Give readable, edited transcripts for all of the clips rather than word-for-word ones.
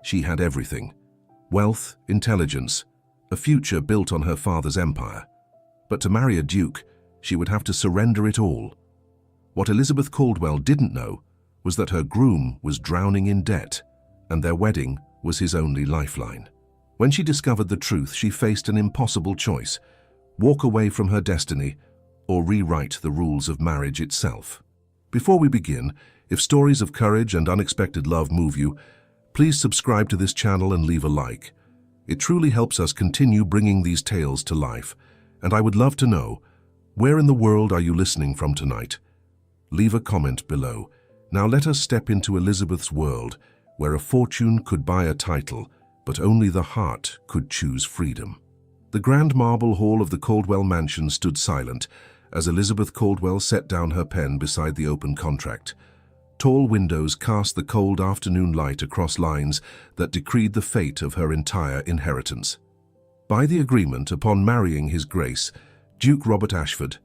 She had everything: wealth, intelligence, a future built on her father's empire. But to marry a duke, she would have to surrender it all. What Elizabeth Caldwell didn't know was that her groom was drowning in debt, and their wedding was his only lifeline. When she discovered the truth, she faced an impossible choice: walk away from her destiny or rewrite the rules of marriage itself. Before we begin, if stories of courage and unexpected love move you, please subscribe to this channel and leave a like. It truly helps us continue bringing these tales to life, and I would love to know, where in the world are you listening from tonight? Leave a comment below. Now let us step into Elizabeth's world, where a fortune could buy a title, but only the heart could choose freedom. The grand marble hall of the Caldwell mansion stood silent as Elizabeth Caldwell set down her pen beside the open contract. Tall windows cast the cold afternoon light across lines that decreed the fate of her entire inheritance. By the agreement, upon marrying His Grace, Duke Robert Ashford,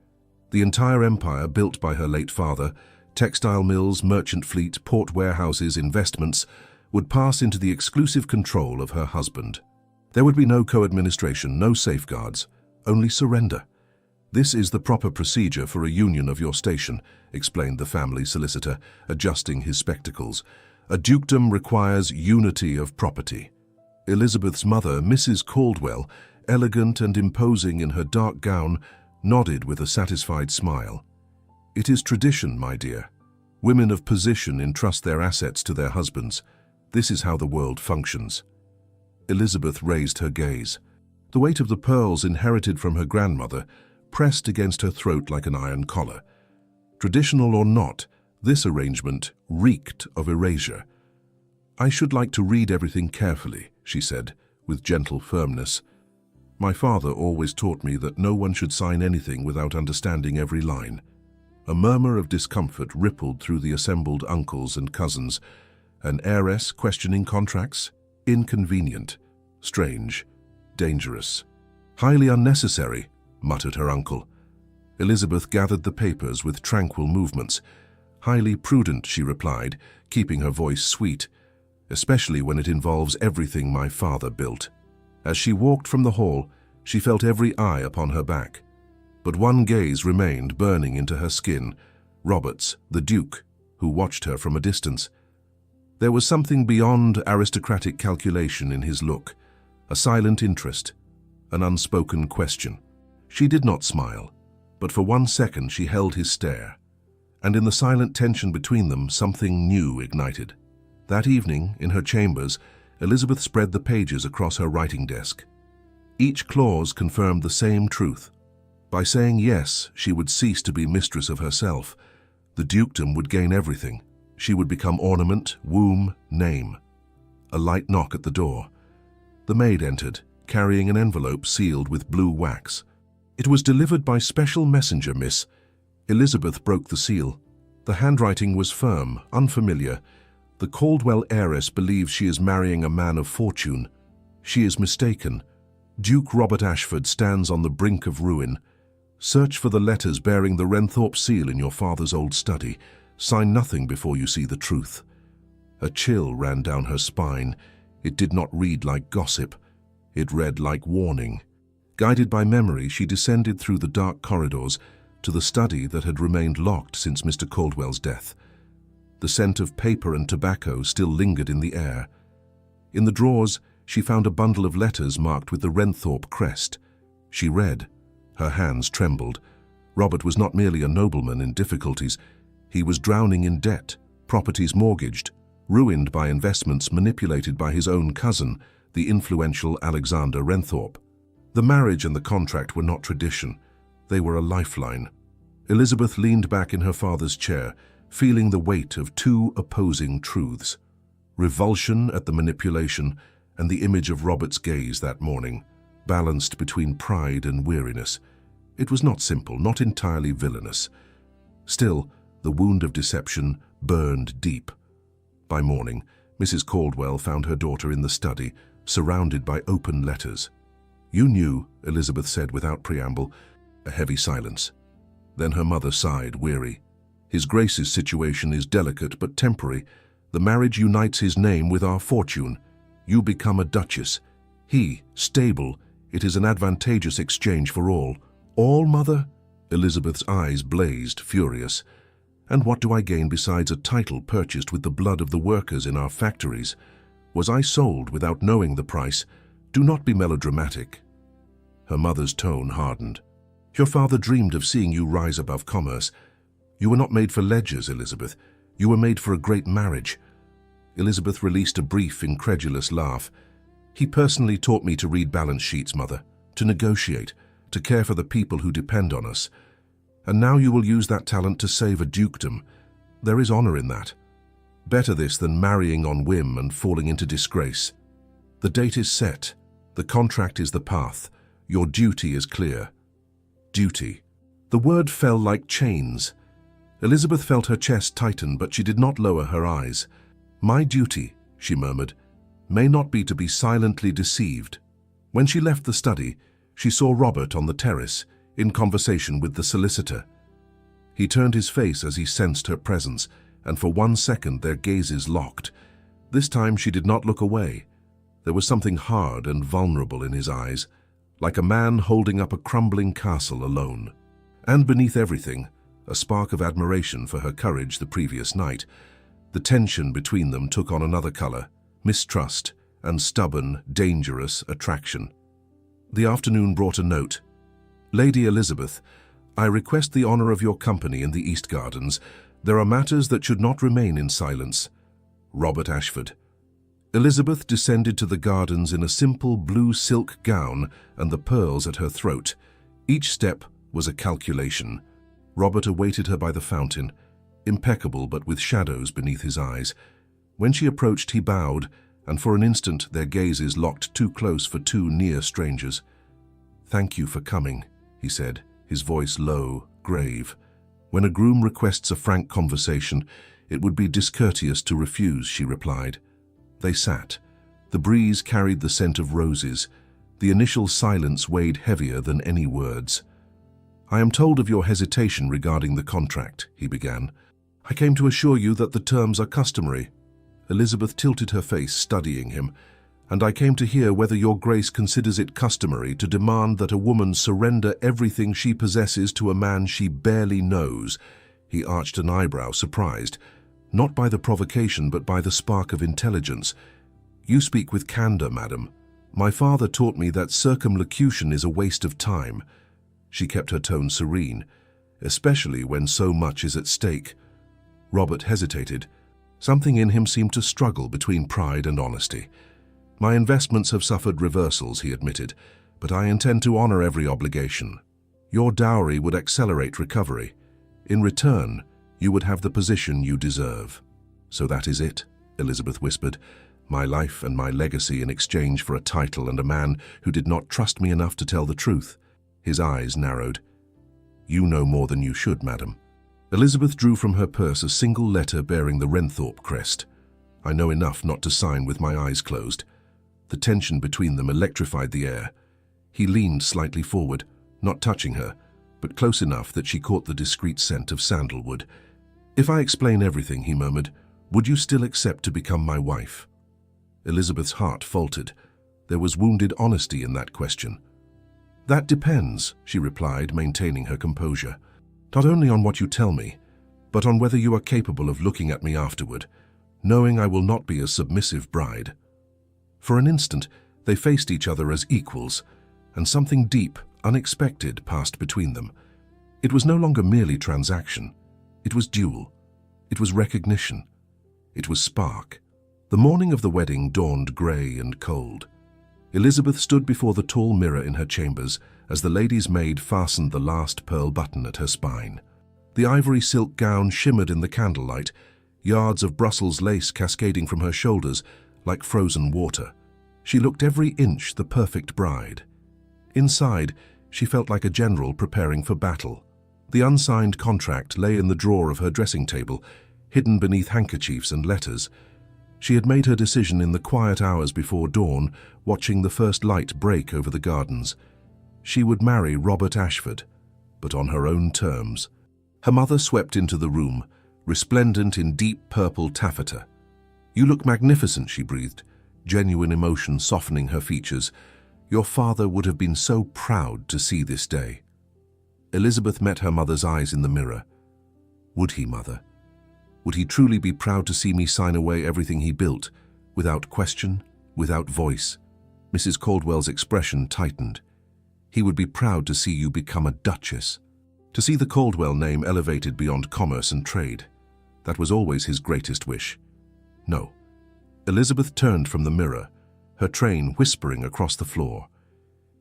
the entire empire built by her late father, textile mills, merchant fleet, port warehouses, investments, would pass into the exclusive control of her husband. There would be no co-administration, no safeguards, only surrender. "This is the proper procedure for a union of your station," explained the family solicitor, adjusting his spectacles. "A dukedom requires unity of property." Elizabeth's mother, Mrs. Caldwell, elegant and imposing in her dark gown, nodded with a satisfied smile. "It is tradition, my dear. Women of position entrust their assets to their husbands. This is how the world functions." Elizabeth raised her gaze. The weight of the pearls inherited from her grandmother pressed against her throat like an iron collar. Traditional or not, this arrangement reeked of erasure. "I should like to read everything carefully," she said, with gentle firmness. "My father always taught me that no one should sign anything without understanding every line." A murmur of discomfort rippled through the assembled uncles and cousins. An heiress questioning contracts? Inconvenient, strange, dangerous. "Highly unnecessary," muttered her uncle. Elizabeth gathered the papers with tranquil movements. "Highly prudent," she replied, keeping her voice sweet, "especially when it involves everything my father built." As she walked from the hall, she felt every eye upon her back. But one gaze remained burning into her skin: Robert's, the Duke, who watched her from a distance. There was something beyond aristocratic calculation in his look, a silent interest, an unspoken question. She did not smile, but for 1 second she held his stare, and in the silent tension between them, something new ignited. That evening, in her chambers, Elizabeth spread the pages across her writing desk. Each clause confirmed the same truth. By saying yes, she would cease to be mistress of herself. The dukedom would gain everything. She would become ornament, womb, name. A light knock at the door. The maid entered, carrying an envelope sealed with blue wax. "It was delivered by special messenger, miss." Elizabeth broke the seal. The handwriting was firm, unfamiliar. "The Caldwell heiress believes she is marrying a man of fortune. She is mistaken. Duke Robert Ashford stands on the brink of ruin. Search for the letters bearing the Renthorpe seal in your father's old study. Sign nothing before you see the truth." A chill ran down her spine. It did not read like gossip. It read like warning. Guided by memory, she descended through the dark corridors to the study that had remained locked since Mr. Caldwell's death. The scent of paper and tobacco still lingered in the air. In the drawers, she found a bundle of letters marked with the Renthorpe crest. She read. Her hands trembled. Robert was not merely a nobleman in difficulties. He was drowning in debt, properties mortgaged, ruined by investments manipulated by his own cousin, the influential Alexander Renthorpe. The marriage and the contract were not tradition. They were a lifeline. Elizabeth leaned back in her father's chair, feeling the weight of two opposing truths: revulsion at the manipulation and the image of Robert's gaze that morning, balanced between pride and weariness. It was not simple, not entirely villainous. Still, the wound of deception burned deep. By morning, Mrs. Caldwell found her daughter in the study, surrounded by open letters. "You knew," Elizabeth said without preamble. A heavy silence. Then her mother sighed, weary. "His Grace's situation is delicate but temporary. The marriage unites his name with our fortune. You become a duchess. He, stable. It is an advantageous exchange for all. All, mother? Elizabeth's eyes blazed, furious. And what do I gain besides a title purchased with the blood of the workers in our factories? Was I sold without knowing the price? Do not be melodramatic. Her mother's tone hardened. Your father dreamed of seeing you rise above commerce. You were not made for ledgers, Elizabeth. You were made for a great marriage. Elizabeth released a brief, incredulous laugh. He personally taught me to read balance sheets, mother, to negotiate, to care for the people who depend on us. And now you will use that talent to save a dukedom. There is honor in that. Better this than marrying on whim and falling into disgrace. The date is set. The contract is the path. Your duty is clear. Duty. The word fell like chains. Elizabeth felt her chest tighten, but she did not lower her eyes. My duty, she murmured, may not be to be silently deceived. When she left the study, she saw Robert on the terrace, in conversation with the solicitor. He turned his face as he sensed her presence, and for 1 second their gazes locked. This time she did not look away. There was something hard and vulnerable in his eyes, like a man holding up a crumbling castle alone. And beneath everything, a spark of admiration for her courage the previous night. The tension between them took on another color, mistrust and stubborn, dangerous attraction. The afternoon brought a note. Lady Elizabeth, I request the honor of your company in the East Gardens. There are matters that should not remain in silence. Robert Ashford. Elizabeth descended to the gardens in a simple blue silk gown and the pearls at her throat. Each step was a calculation. Robert awaited her by the fountain, impeccable but with shadows beneath his eyes. When she approached, he bowed, and for an instant their gazes locked too close for two near strangers. Thank you for coming, he said, his voice low, grave. When a groom requests a frank conversation, it would be discourteous to refuse, she replied. They sat. The breeze carried the scent of roses. The initial silence weighed heavier than any words. I am told of your hesitation regarding the contract, he began. I came to assure you that the terms are customary. Elizabeth tilted her face, studying him. And I came to hear whether your grace considers it customary to demand that a woman surrender everything she possesses to a man she barely knows. He arched an eyebrow, surprised, not by the provocation but by the spark of intelligence. You speak with candor, madam. My father taught me that circumlocution is a waste of time. She kept her tone serene, especially when so much is at stake. Robert hesitated. Something in him seemed to struggle between pride and honesty. My investments have suffered reversals, he admitted, but I intend to honor every obligation. Your dowry would accelerate recovery. In return, you would have the position you deserve. So that is it, Elizabeth whispered. My life and my legacy in exchange for a title and a man who did not trust me enough to tell the truth. His eyes narrowed. You know more than you should, madam. Elizabeth drew from her purse a single letter bearing the Renthorpe crest. I know enough not to sign with my eyes closed. The tension between them electrified the air. He leaned slightly forward, not touching her, but close enough that she caught the discreet scent of sandalwood. If I explain everything, he murmured, would you still accept to become my wife? Elizabeth's heart faltered. There was wounded honesty in that question. That depends, she replied, maintaining her composure. Not only on what you tell me, but on whether you are capable of looking at me afterward, knowing I will not be a submissive bride. For an instant, they faced each other as equals, and something deep, unexpected passed between them. It was no longer merely transaction. It was duel. It was recognition. It was spark. The morning of the wedding dawned grey and cold. Elizabeth stood before the tall mirror in her chambers as the lady's maid fastened the last pearl button at her spine. The ivory silk gown shimmered in the candlelight, yards of Brussels lace cascading from her shoulders like frozen water. She looked every inch the perfect bride. Inside, she felt like a general preparing for battle. The unsigned contract lay in the drawer of her dressing table, hidden beneath handkerchiefs and letters. She had made her decision in the quiet hours before dawn, watching the first light break over the gardens. She would marry Robert Ashford, but on her own terms. Her mother swept into the room, resplendent in deep purple taffeta. You look magnificent, she breathed. genuine emotion softening her features. "Your father would have been so proud to see this day." Elizabeth met her mother's eyes in the mirror. Would he, Mother? Would he truly be proud to see me sign away everything he built, without question, without voice? Mrs. Caldwell's expression tightened. "He would be proud to see you become a duchess." To see the Caldwell name elevated beyond commerce and trade. That was always his greatest wish. No. Elizabeth turned from the mirror, her train whispering across the floor.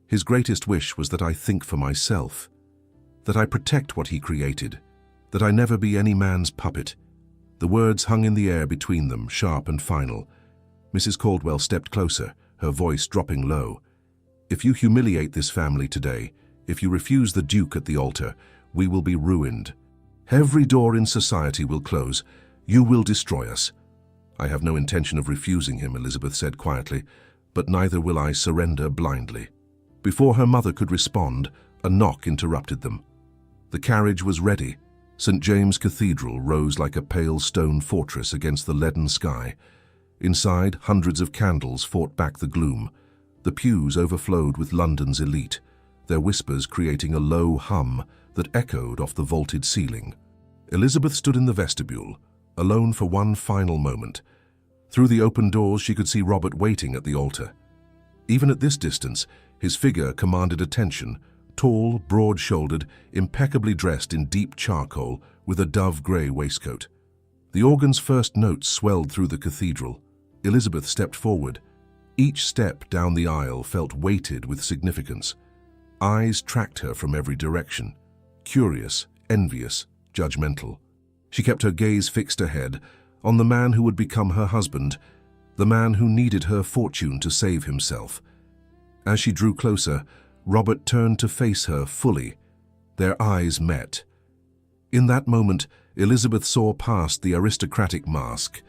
"His greatest wish was that I think for myself, that I protect what he created, that I never be any man's puppet." The words hung in the air between them, sharp and final. Mrs. Caldwell stepped closer, her voice dropping low. "If you humiliate this family today, if you refuse the Duke at the altar, we will be ruined. Every door in society will close. You will destroy us." "I have no intention of refusing him," Elizabeth said quietly, "but neither will I surrender blindly." Before her mother could respond, a knock interrupted them. The carriage was ready. St. James Cathedral rose like a pale stone fortress against the leaden sky. Inside, hundreds of candles fought back the gloom. The pews overflowed with London's elite, their whispers creating a low hum that echoed off the vaulted ceiling. Elizabeth stood in the vestibule, alone for one final moment. Through the open doors she could see Robert waiting at the altar. Even at this distance, his figure commanded attention, tall, broad-shouldered, impeccably dressed in deep charcoal with a dove-grey waistcoat. The organ's first notes swelled through the cathedral. Elizabeth stepped forward. Each step down the aisle felt weighted with significance. Eyes tracked her from every direction, curious, envious, judgmental. She kept her gaze fixed ahead, on the man who would become her husband, the man who needed her fortune to save himself. As she drew closer, Robert turned to face her fully. Their eyes met. In that moment, Elizabeth saw past the aristocratic mask.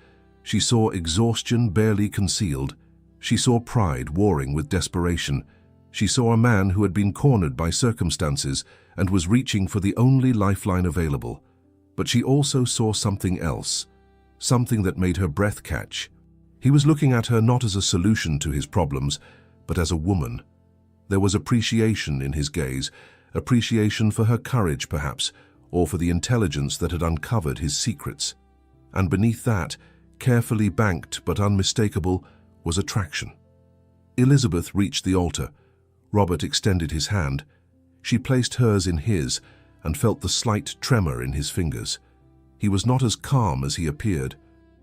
She saw exhaustion barely concealed. She saw pride warring with desperation. She saw a man who had been cornered by circumstances and was reaching for the only lifeline available. But she also saw something else, something that made her breath catch. He was looking at her not as a solution to his problems, but as a woman. There was appreciation in his gaze, appreciation for her courage, perhaps, or for the intelligence that had uncovered his secrets. And beneath that, carefully banked but unmistakable, was attraction. Elizabeth reached the altar. Robert extended his hand. She placed hers in his and felt the slight tremor in his fingers. He was not as calm as he appeared.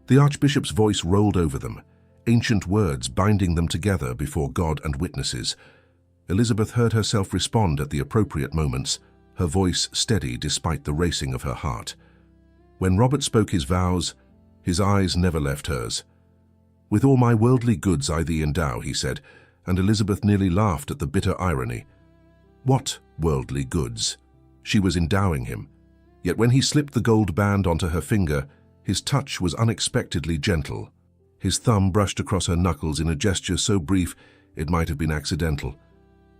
The Archbishop's voice rolled over them, ancient words binding them together before God and witnesses. Elizabeth heard herself respond at the appropriate moments, her voice steady despite the racing of her heart. When Robert spoke his vows, his eyes never left hers. "With all my worldly goods I thee endow," he said, and Elizabeth nearly laughed at the bitter irony. What worldly goods? She was endowing him. Yet when he slipped the gold band onto her finger, his touch was unexpectedly gentle. His thumb brushed across her knuckles in a gesture so brief it might have been accidental.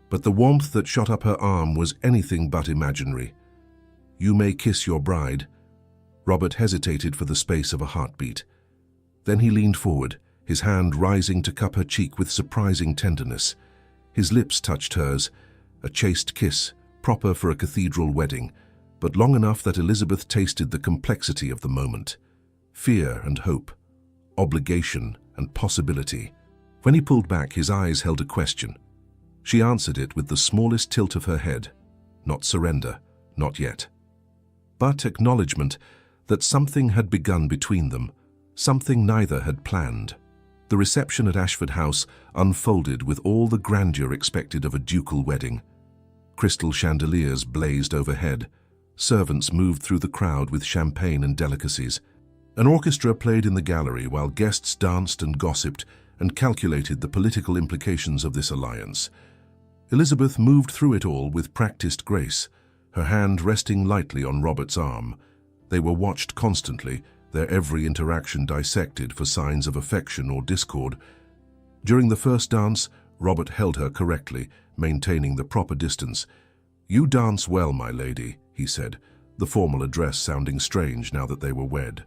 But the warmth that shot up her arm was anything but imaginary. "You may kiss your bride." Robert hesitated for the space of a heartbeat. Then he leaned forward, his hand rising to cup her cheek with surprising tenderness. His lips touched hers, a chaste kiss, proper for a cathedral wedding, but long enough that Elizabeth tasted the complexity of the moment. Fear and hope, obligation and possibility. When he pulled back, his eyes held a question. She answered it with the smallest tilt of her head. Not surrender, not yet. But acknowledgement that something had begun between them, something neither had planned. The reception at Ashford House unfolded with all the grandeur expected of a ducal wedding. Crystal chandeliers blazed overhead. Servants moved through the crowd with champagne and delicacies. An orchestra played in the gallery while guests danced and gossiped and calculated the political implications of this alliance. Elizabeth moved through it all with practiced grace, her hand resting lightly on Robert's arm. They were watched constantly, their every interaction dissected for signs of affection or discord. During the first dance, Robert held her correctly, maintaining the proper distance. "You dance well, my lady," he said, the formal address sounding strange now that they were wed.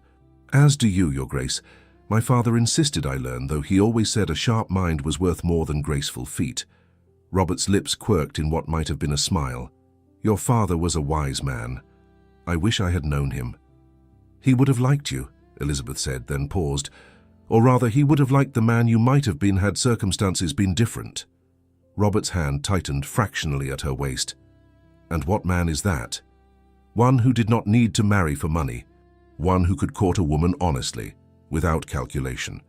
"As do you, your grace. My father insisted I learn, though he always said a sharp mind was worth more than graceful feet. Robert's lips quirked in what might have been a smile. Your father was a wise man. I wish I had known him. He would have liked you, Elizabeth said, then paused. Or rather, he would have liked the man you might have been had circumstances been different. Robert's hand tightened fractionally at her waist. And what man is that? One who did not need to marry for money. One who could court a woman honestly, without calculation.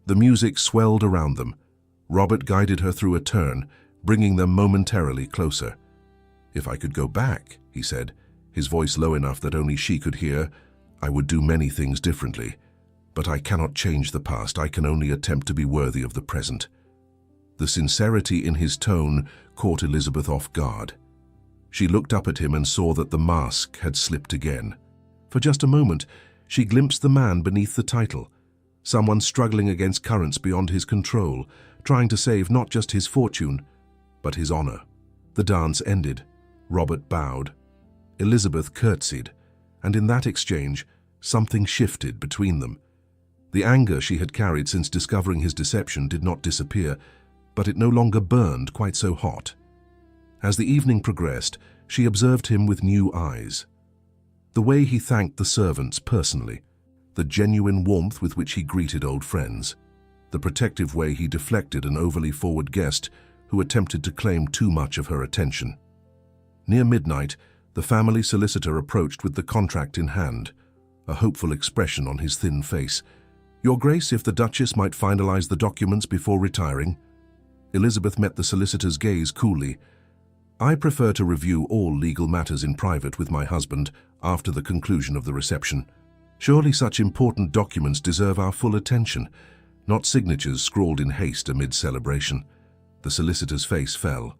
The music swelled around them. Robert guided her through a turn, bringing them momentarily closer. If I could go back, he said, his voice low enough that only she could hear, I would do many things differently. But I cannot change the past. I can only attempt to be worthy of the present. The sincerity in his tone caught Elizabeth off guard. She looked up at him and saw that the mask had slipped again. For just a moment, she glimpsed the man beneath the title, someone struggling against currents beyond his control, trying to save not just his fortune, but his honor. The dance ended. Robert bowed. Elizabeth curtsied, and in that exchange, something shifted between them. The anger she had carried since discovering his deception did not disappear, but it no longer burned quite so hot. As the evening progressed, she observed him with new eyes. The way he thanked the servants personally, the genuine warmth with which he greeted old friends, the protective way he deflected an overly forward guest who attempted to claim too much of her attention. Near midnight, the family solicitor approached with the contract in hand, a hopeful expression on his thin face. Your Grace, if the Duchess might finalize the documents before retiring. Elizabeth met the solicitor's gaze coolly. I prefer to review all legal matters in private with my husband after the conclusion of the reception. Surely such important documents deserve our full attention, not signatures scrawled in haste amid celebration. The solicitor's face fell.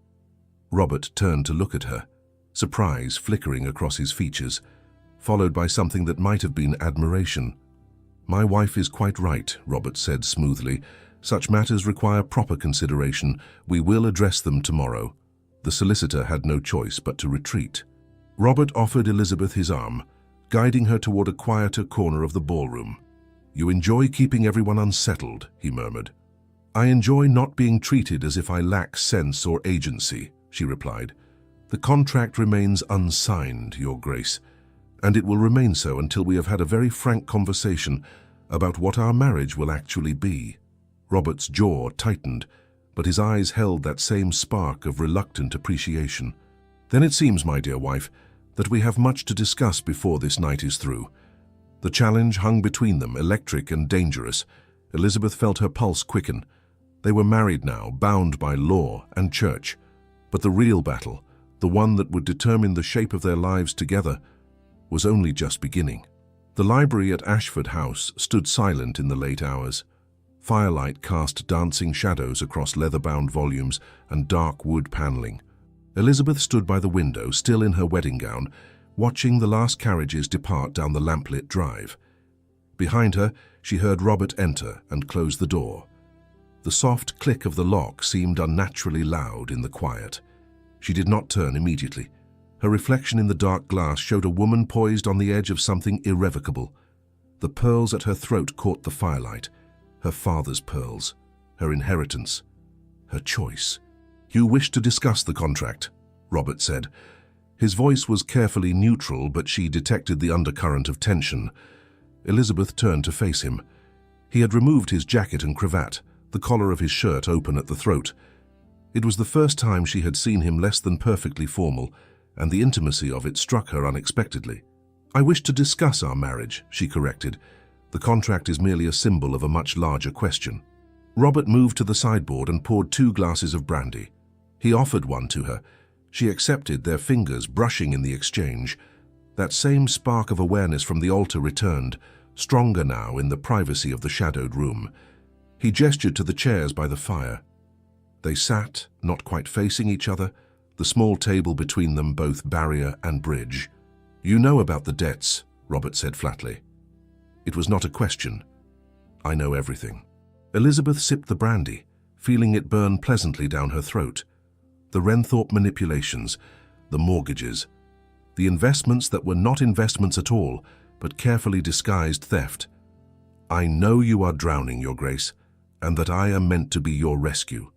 Robert turned to look at her, surprise flickering across his features, followed by something that might have been admiration. My wife is quite right, Robert said smoothly. Such matters require proper consideration. We will address them tomorrow. The solicitor had no choice but to retreat. Robert offered Elizabeth his arm, guiding her toward a quieter corner of the ballroom. You enjoy keeping everyone unsettled, he murmured. I enjoy not being treated as if I lack sense or agency, she replied. The contract remains unsigned, Your Grace, and it will remain so until we have had a very frank conversation about what our marriage will actually be. Robert's jaw tightened, but his eyes held that same spark of reluctant appreciation. Then it seems, my dear wife, that we have much to discuss before this night is through. The challenge hung between them, electric and dangerous. Elizabeth felt her pulse quicken. They were married now, bound by law and church. But the real battle, the one that would determine the shape of their lives together, was only just beginning. The library at Ashford House stood silent in the late hours. Firelight cast dancing shadows across leather-bound volumes and dark wood paneling. Elizabeth stood by the window, still in her wedding gown, watching the last carriages depart down the lamplit drive. Behind her, she heard Robert enter and close the door. The soft click of the lock seemed unnaturally loud in the quiet. She did not turn immediately. Her reflection in the dark glass showed a woman poised on the edge of something irrevocable. The pearls at her throat caught the firelight. Her father's pearls, her inheritance, her choice. You wish to discuss the contract, Robert said. His voice was carefully neutral, but she detected the undercurrent of tension. Elizabeth turned to face him. He had removed his jacket and cravat, the collar of his shirt open at the throat. It was the first time she had seen him less than perfectly formal, and the intimacy of it struck her unexpectedly. I wish to discuss our marriage, she corrected. The contract is merely a symbol of a much larger question. Robert moved to the sideboard and poured 2 glasses of brandy. He offered one to her. She accepted, their fingers brushing in the exchange. That same spark of awareness from the altar returned, stronger now in the privacy of the shadowed room. He gestured to the chairs by the fire. They sat, not quite facing each other, the small table between them both barrier and bridge. You know about the debts, Robert said flatly. It was not a question. I know everything. Elizabeth sipped the brandy, feeling it burn pleasantly down her throat. The Renthorpe manipulations, the mortgages, the investments that were not investments at all, but carefully disguised theft. I know you are drowning, Your Grace, and that I am meant to be your rescue.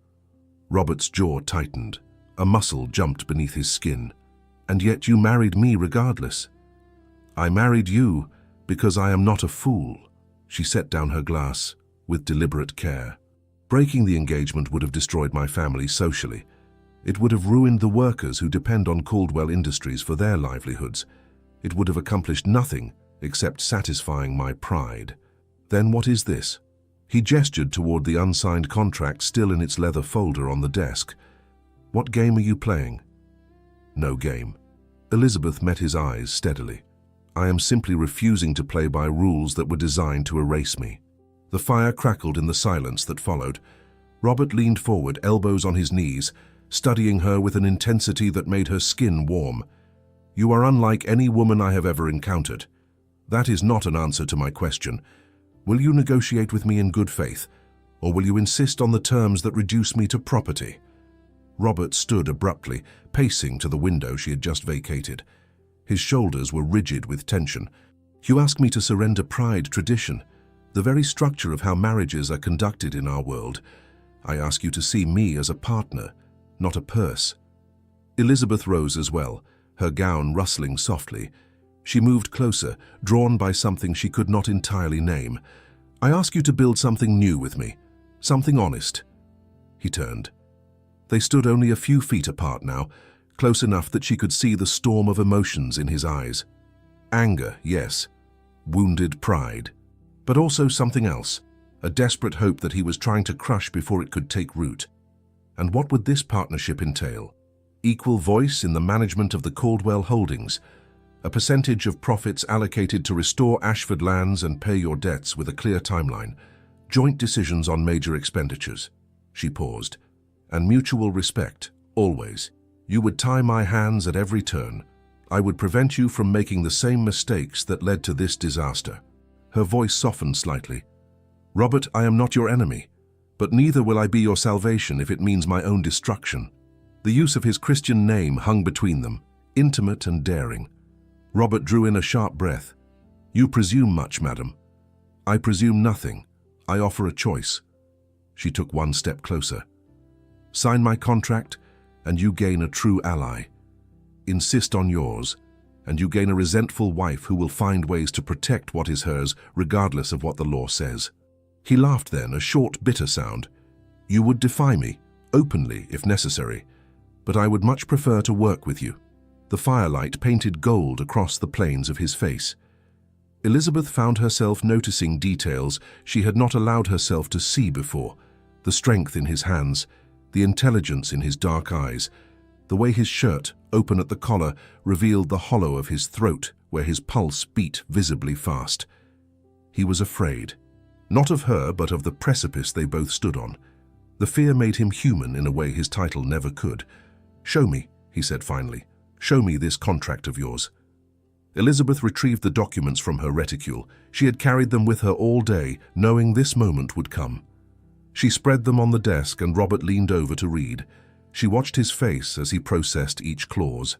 Robert's jaw tightened. A muscle jumped beneath his skin. And yet you married me regardless. I married you because I am not a fool. She set down her glass with deliberate care. Breaking the engagement would have destroyed my family socially. It would have ruined the workers who depend on Caldwell Industries for their livelihoods. It would have accomplished nothing except satisfying my pride. Then what is this? He gestured toward the unsigned contract still in its leather folder on the desk. What game are you playing? No game. Elizabeth met his eyes steadily. I am simply refusing to play by rules that were designed to erase me. The fire crackled in the silence that followed. Robert leaned forward, elbows on his knees, studying her with an intensity that made her skin warm. You are unlike any woman I have ever encountered. That is not an answer to my question. Will you negotiate with me in good faith, or will you insist on the terms that reduce me to property? Robert stood abruptly, pacing to the window she had just vacated. His shoulders were rigid with tension. You ask me to surrender pride, tradition, the very structure of how marriages are conducted in our world. I ask you to see me as a partner, not a purse. Elizabeth rose as well, her gown rustling softly. She moved closer, drawn by something she could not entirely name. I ask you to build something new with me, something honest. He turned. They stood only a few feet apart now, close enough that she could see the storm of emotions in his eyes. Anger, yes. Wounded pride. But also something else, a desperate hope that he was trying to crush before it could take root. And what would this partnership entail? Equal voice in the management of the Caldwell holdings, a percentage of profits allocated to restore Ashford lands and pay your debts with a clear timeline, joint decisions on major expenditures. She paused. And mutual respect, always. You would tie my hands at every turn. I would prevent you from making the same mistakes that led to this disaster. Her voice softened slightly. Robert, I am not your enemy, but neither will I be your salvation if it means my own destruction. The use of his Christian name hung between them, intimate and daring. Robert drew in a sharp breath. You presume much, madam. I presume nothing. I offer a choice. She took one step closer. Sign my contract, and you gain a true ally. Insist on yours, and you gain a resentful wife who will find ways to protect what is hers, regardless of what the law says. He laughed then, a short, bitter sound. You would defy me, openly if necessary, but I would much prefer to work with you. The firelight painted gold across the planes of his face. Elizabeth found herself noticing details she had not allowed herself to see before. The strength in his hands, the intelligence in his dark eyes, the way his shirt, open at the collar, revealed the hollow of his throat where his pulse beat visibly fast. He was afraid. Not of her, but of the precipice they both stood on. The fear made him human in a way his title never could. Show me, he said finally. Show me this contract of yours. Elizabeth retrieved the documents from her reticule. She had carried them with her all day, knowing this moment would come. She spread them on the desk and Robert leaned over to read. She watched his face as he processed each clause,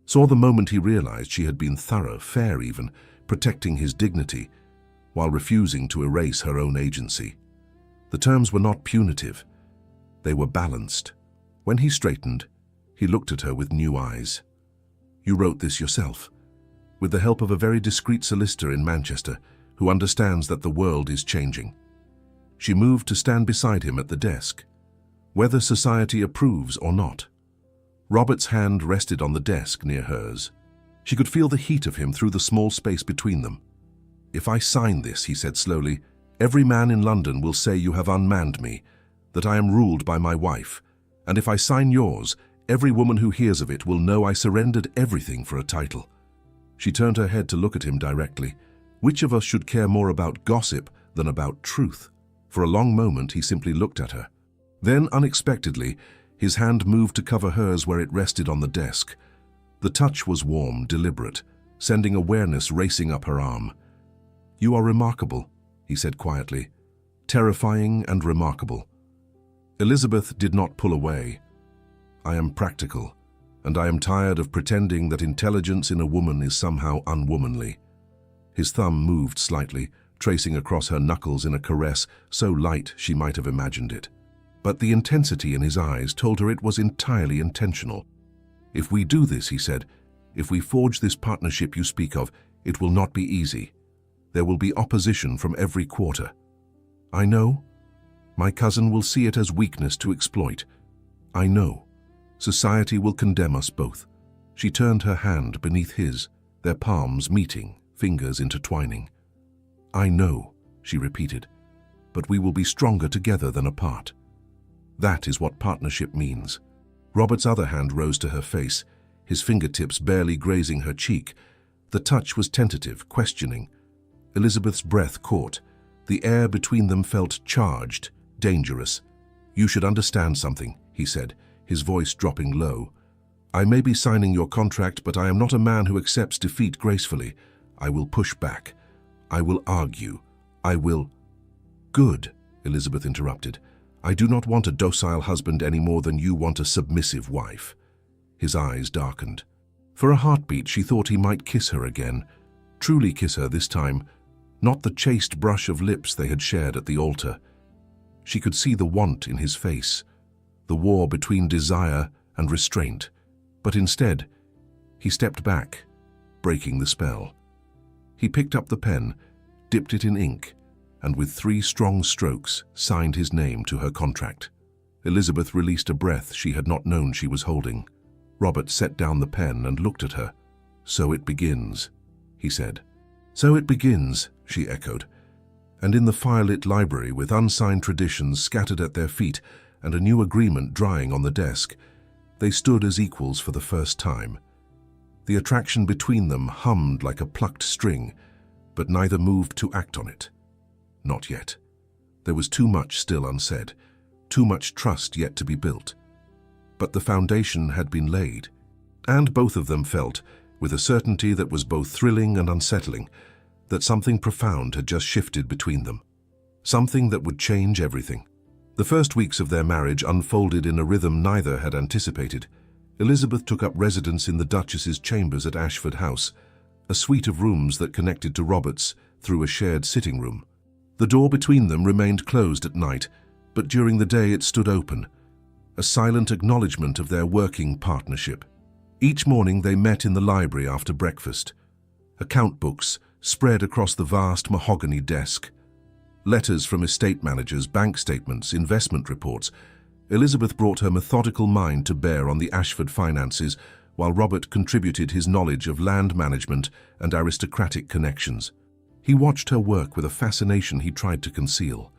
saw the moment he realized she had been thorough, fair even, protecting his dignity, while refusing to erase her own agency. The terms were not punitive. They were balanced. When he straightened, he looked at her with new eyes. You wrote this yourself, with the help of a very discreet solicitor in Manchester who understands that the world is changing. She moved to stand beside him at the desk, whether society approves or not. Robert's hand rested on the desk near hers. She could feel the heat of him through the small space between them. If I sign this, he said slowly, every man in London will say you have unmanned me, that I am ruled by my wife, and if I sign yours, every woman who hears of it will know I surrendered everything for a title. She turned her head to look at him directly. Which of us should care more about gossip than about truth? For a long moment, he simply looked at her. Then, unexpectedly, his hand moved to cover hers where it rested on the desk. The touch was warm, deliberate, sending awareness racing up her arm. You are remarkable, he said quietly. Terrifying and remarkable. Elizabeth did not pull away. I am practical, and I am tired of pretending that intelligence in a woman is somehow unwomanly. His thumb moved slightly, tracing across her knuckles in a caress so light she might have imagined it. But the intensity in his eyes told her it was entirely intentional. "If we do this," he said, "if we forge this partnership you speak of, it will not be easy. There will be opposition from every quarter. I know. My cousin will see it as weakness to exploit. I know. Society will condemn us both." She turned her hand beneath his, their palms meeting, fingers intertwining. "I know," she repeated, "but we will be stronger together than apart. That is what partnership means." Robert's other hand rose to her face, his fingertips barely grazing her cheek. The touch was tentative, questioning. Elizabeth's breath caught. The air between them felt charged, dangerous. "You should understand something," he said, his voice dropping low. "I may be signing your contract, but I am not a man who accepts defeat gracefully. I will push back. I will argue. I will—" "Good," Elizabeth interrupted. "I do not want a docile husband any more than you want a submissive wife." His eyes darkened. For a heartbeat, she thought he might kiss her again. Truly kiss her this time, not the chaste brush of lips they had shared at the altar. She could see the want in his face, the war between desire and restraint. But instead, he stepped back, breaking the spell. He picked up the pen, dipped it in ink, and with 3 strong strokes signed his name to her contract. Elizabeth released a breath she had not known she was holding. Robert set down the pen and looked at her. "So it begins," he said. "So it begins," she echoed. And in the firelit library, with unsigned traditions scattered at their feet and a new agreement drying on the desk, they stood as equals for the first time. The attraction between them hummed like a plucked string, but neither moved to act on it. Not yet. There was too much still unsaid, too much trust yet to be built. But the foundation had been laid, and both of them felt, with a certainty that was both thrilling and unsettling, that something profound had just shifted between them. Something that would change everything. The first weeks of their marriage unfolded in a rhythm neither had anticipated. Elizabeth took up residence in the Duchess's chambers at Ashford House, a suite of rooms that connected to Robert's through a shared sitting room. The door between them remained closed at night, but during the day it stood open, a silent acknowledgement of their working partnership. Each morning they met in the library after breakfast. Account books spread across the vast mahogany desk. Letters from estate managers, bank statements, investment reports. Elizabeth brought her methodical mind to bear on the Ashford finances, while Robert contributed his knowledge of land management and aristocratic connections. He watched her work with a fascination he tried to conceal.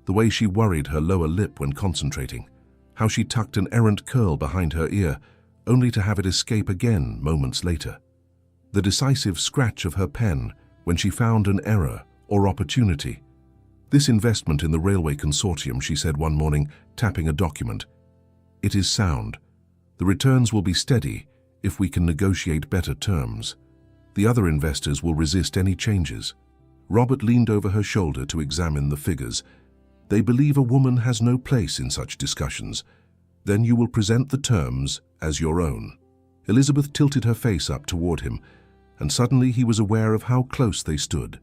The way she worried her lower lip when concentrating, how she tucked an errant curl behind her ear, only to have it escape again moments later. The decisive scratch of her pen when she found an error or opportunity. "This investment in the railway consortium," she said one morning, tapping a document. "It is sound. The returns will be steady if we can negotiate better terms. The other investors will resist any changes." Robert leaned over her shoulder to examine the figures. "They believe a woman has no place in such discussions. Then you will present the terms as your own." Elizabeth tilted her face up toward him, and suddenly he was aware of how close they stood.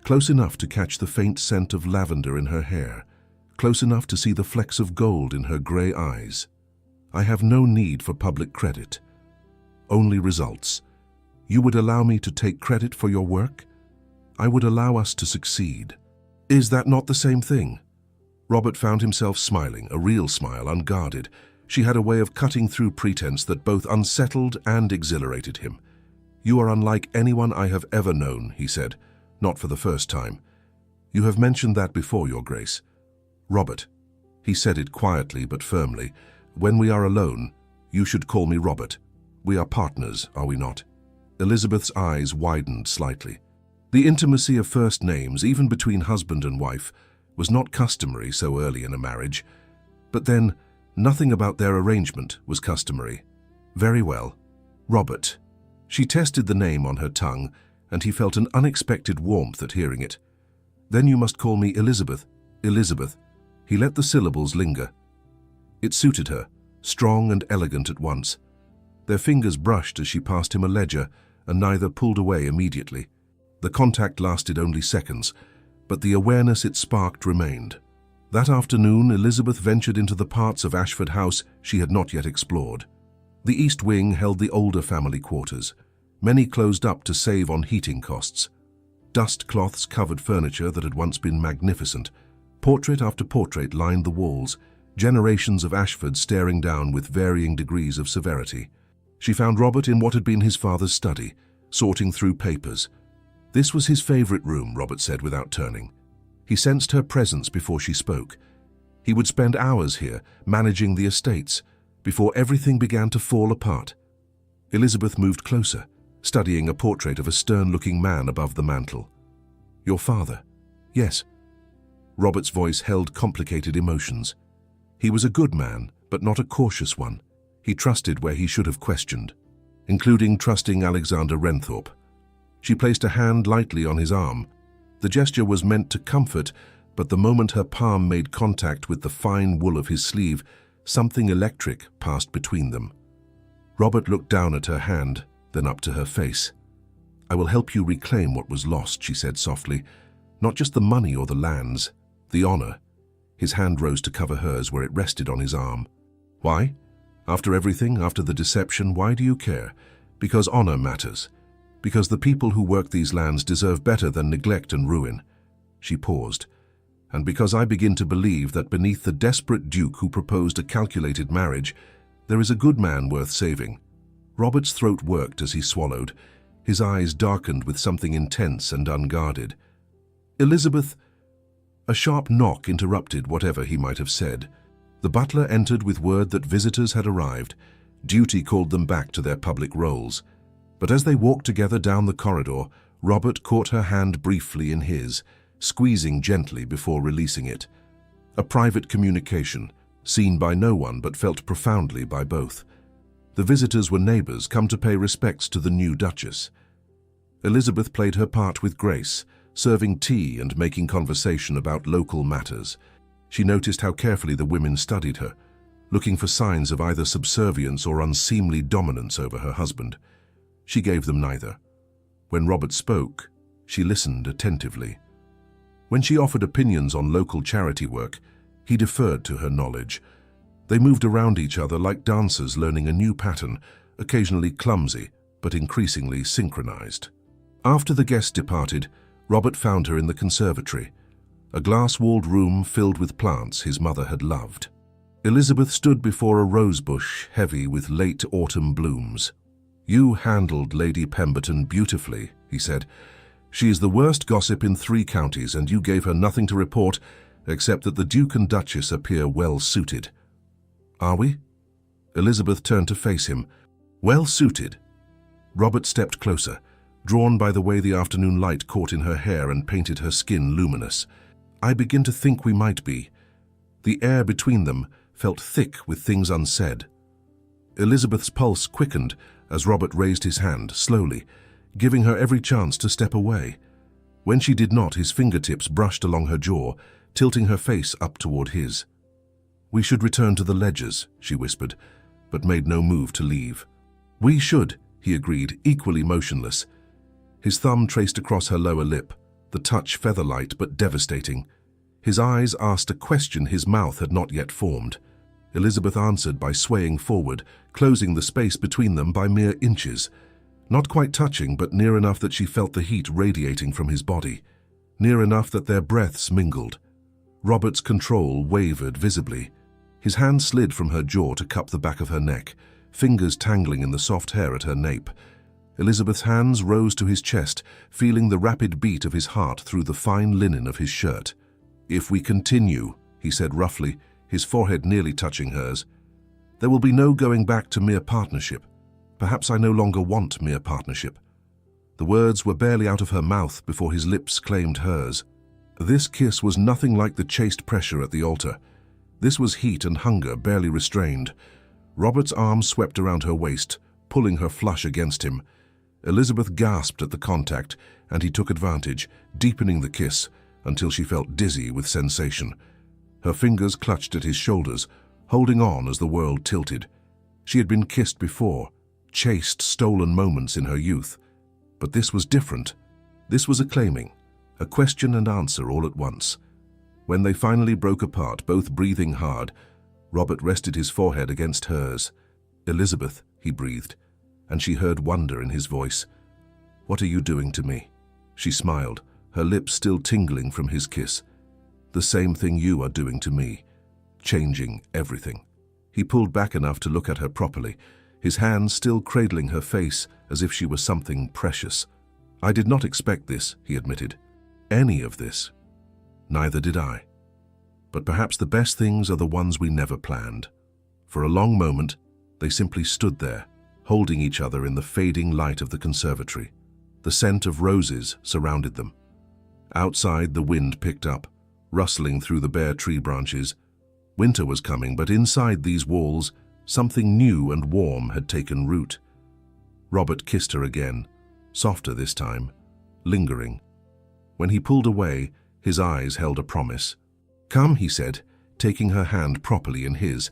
Close enough to catch the faint scent of lavender in her hair, close enough to see the flecks of gold in her grey eyes. "I have no need for public credit. Only results. You would allow me to take credit for your work? I would allow us to succeed." "Is that not the same thing?" Robert found himself smiling, a real smile, unguarded. She had a way of cutting through pretense that both unsettled and exhilarated him. "You are unlike anyone I have ever known," he said, not for the first time. "You have mentioned that before, Your Grace." "Robert," he said it quietly but firmly, "when we are alone, you should call me Robert. We are partners, are we not?" Elizabeth's eyes widened slightly. The intimacy of first names, even between husband and wife, was not customary so early in a marriage. But then, nothing about their arrangement was customary. "Very well. Robert." She tested the name on her tongue, and he felt an unexpected warmth at hearing it. "Then you must call me Elizabeth." "Elizabeth." He let the syllables linger. It suited her, strong and elegant at once. Their fingers brushed as she passed him a ledger, and neither pulled away immediately. The contact lasted only seconds, but the awareness it sparked remained. That afternoon, Elizabeth ventured into the parts of Ashford House she had not yet explored. The East Wing held the older family quarters. Many closed up to save on heating costs. Dust cloths covered furniture that had once been magnificent. Portrait after portrait lined the walls, generations of Ashford staring down with varying degrees of severity. She found Robert in what had been his father's study, sorting through papers. This was his favorite room, Robert said without turning. He sensed her presence before she spoke. He would spend hours here, managing the estates, before everything began to fall apart. Elizabeth moved closer, studying a portrait of a stern-looking man above the mantel. "Your father?" "Yes." Robert's voice held complicated emotions. He was a good man, but not a cautious one. He trusted where he should have questioned, including trusting Alexander Renthorpe. She placed a hand lightly on his arm. The gesture was meant to comfort, but the moment her palm made contact with the fine wool of his sleeve, something electric passed between them. Robert looked down at her hand, then up to her face. "I will help you reclaim what was lost," she said softly. "Not just the money or the lands, the honor." His hand rose to cover hers where it rested on his arm. "Why? After everything, after the deception, why do you care? Because honor matters. Because the people who work these lands deserve better than neglect and ruin." She paused. "And because I begin to believe that beneath the desperate duke who proposed a calculated marriage, there is a good man worth saving." Robert's throat worked as he swallowed. His eyes darkened with something intense and unguarded. "Elizabeth—" A sharp knock interrupted whatever he might have said. The butler entered with word that visitors had arrived. Duty called them back to their public roles. But as they walked together down the corridor, Robert caught her hand briefly in his, squeezing gently before releasing it. A private communication, seen by no one but felt profoundly by both. The visitors were neighbors come to pay respects to the new Duchess. Elizabeth played her part with grace, serving tea and making conversation about local matters. She noticed how carefully the women studied her, looking for signs of either subservience or unseemly dominance over her husband. She gave them neither. When Robert spoke, she listened attentively. When she offered opinions on local charity work, he deferred to her knowledge. They moved around each other like dancers learning a new pattern, occasionally clumsy, but increasingly synchronized. After the guests departed, Robert found her in the conservatory, a glass-walled room filled with plants his mother had loved. Elizabeth stood before a rose bush heavy with late autumn blooms. "You handled Lady Pemberton beautifully," he said. "She is the worst gossip in 3 counties, and you gave her nothing to report except that the Duke and Duchess appear well suited." "Are we?" Elizabeth turned to face him. "Well suited?" Robert stepped closer, drawn by the way the afternoon light caught in her hair and painted her skin luminous. "I begin to think we might be." The air between them felt thick with things unsaid. Elizabeth's pulse quickened as Robert raised his hand, slowly, giving her every chance to step away. When she did not, his fingertips brushed along her jaw, tilting her face up toward his. "We should return to the ledgers," she whispered, but made no move to leave. "We should," he agreed, equally motionless. His thumb traced across her lower lip, the touch feather-light but devastating. His eyes asked a question his mouth had not yet formed. Elizabeth answered by swaying forward, closing the space between them by mere inches. Not quite touching, but near enough that she felt the heat radiating from his body. Near enough that their breaths mingled. Robert's control wavered visibly. His hand slid from her jaw to cup the back of her neck, fingers tangling in the soft hair at her nape. Elizabeth's hands rose to his chest, feeling the rapid beat of his heart through the fine linen of his shirt. "If we continue," he said roughly, his forehead nearly touching hers, "there will be no going back to mere partnership. Perhaps I no longer want mere partnership." The words were barely out of her mouth before his lips claimed hers. This kiss was nothing like the chaste pressure at the altar. This was heat and hunger barely restrained. Robert's arm swept around her waist, pulling her flush against him. Elizabeth gasped at the contact, and he took advantage, deepening the kiss until she felt dizzy with sensation. Her fingers clutched at his shoulders, holding on as the world tilted. She had been kissed before, chaste, stolen moments in her youth. But this was different. This was acclaiming, a question and answer all at once. When they finally broke apart, both breathing hard, Robert rested his forehead against hers. "Elizabeth," he breathed, and she heard wonder in his voice. "What are you doing to me?" She smiled, her lips still tingling from his kiss. "The same thing you are doing to me, changing everything." He pulled back enough to look at her properly, his hands still cradling her face as if she were something precious. "I did not expect this," he admitted. "Any of this." "Neither did I. But perhaps the best things are the ones we never planned." For a long moment, they simply stood there, holding each other in the fading light of the conservatory. The scent of roses surrounded them. Outside, the wind picked up, rustling through the bare tree branches. Winter was coming, but inside these walls, something new and warm had taken root. Robert kissed her again, softer this time, lingering. When he pulled away, his eyes held a promise. "Come," he said, taking her hand properly in his.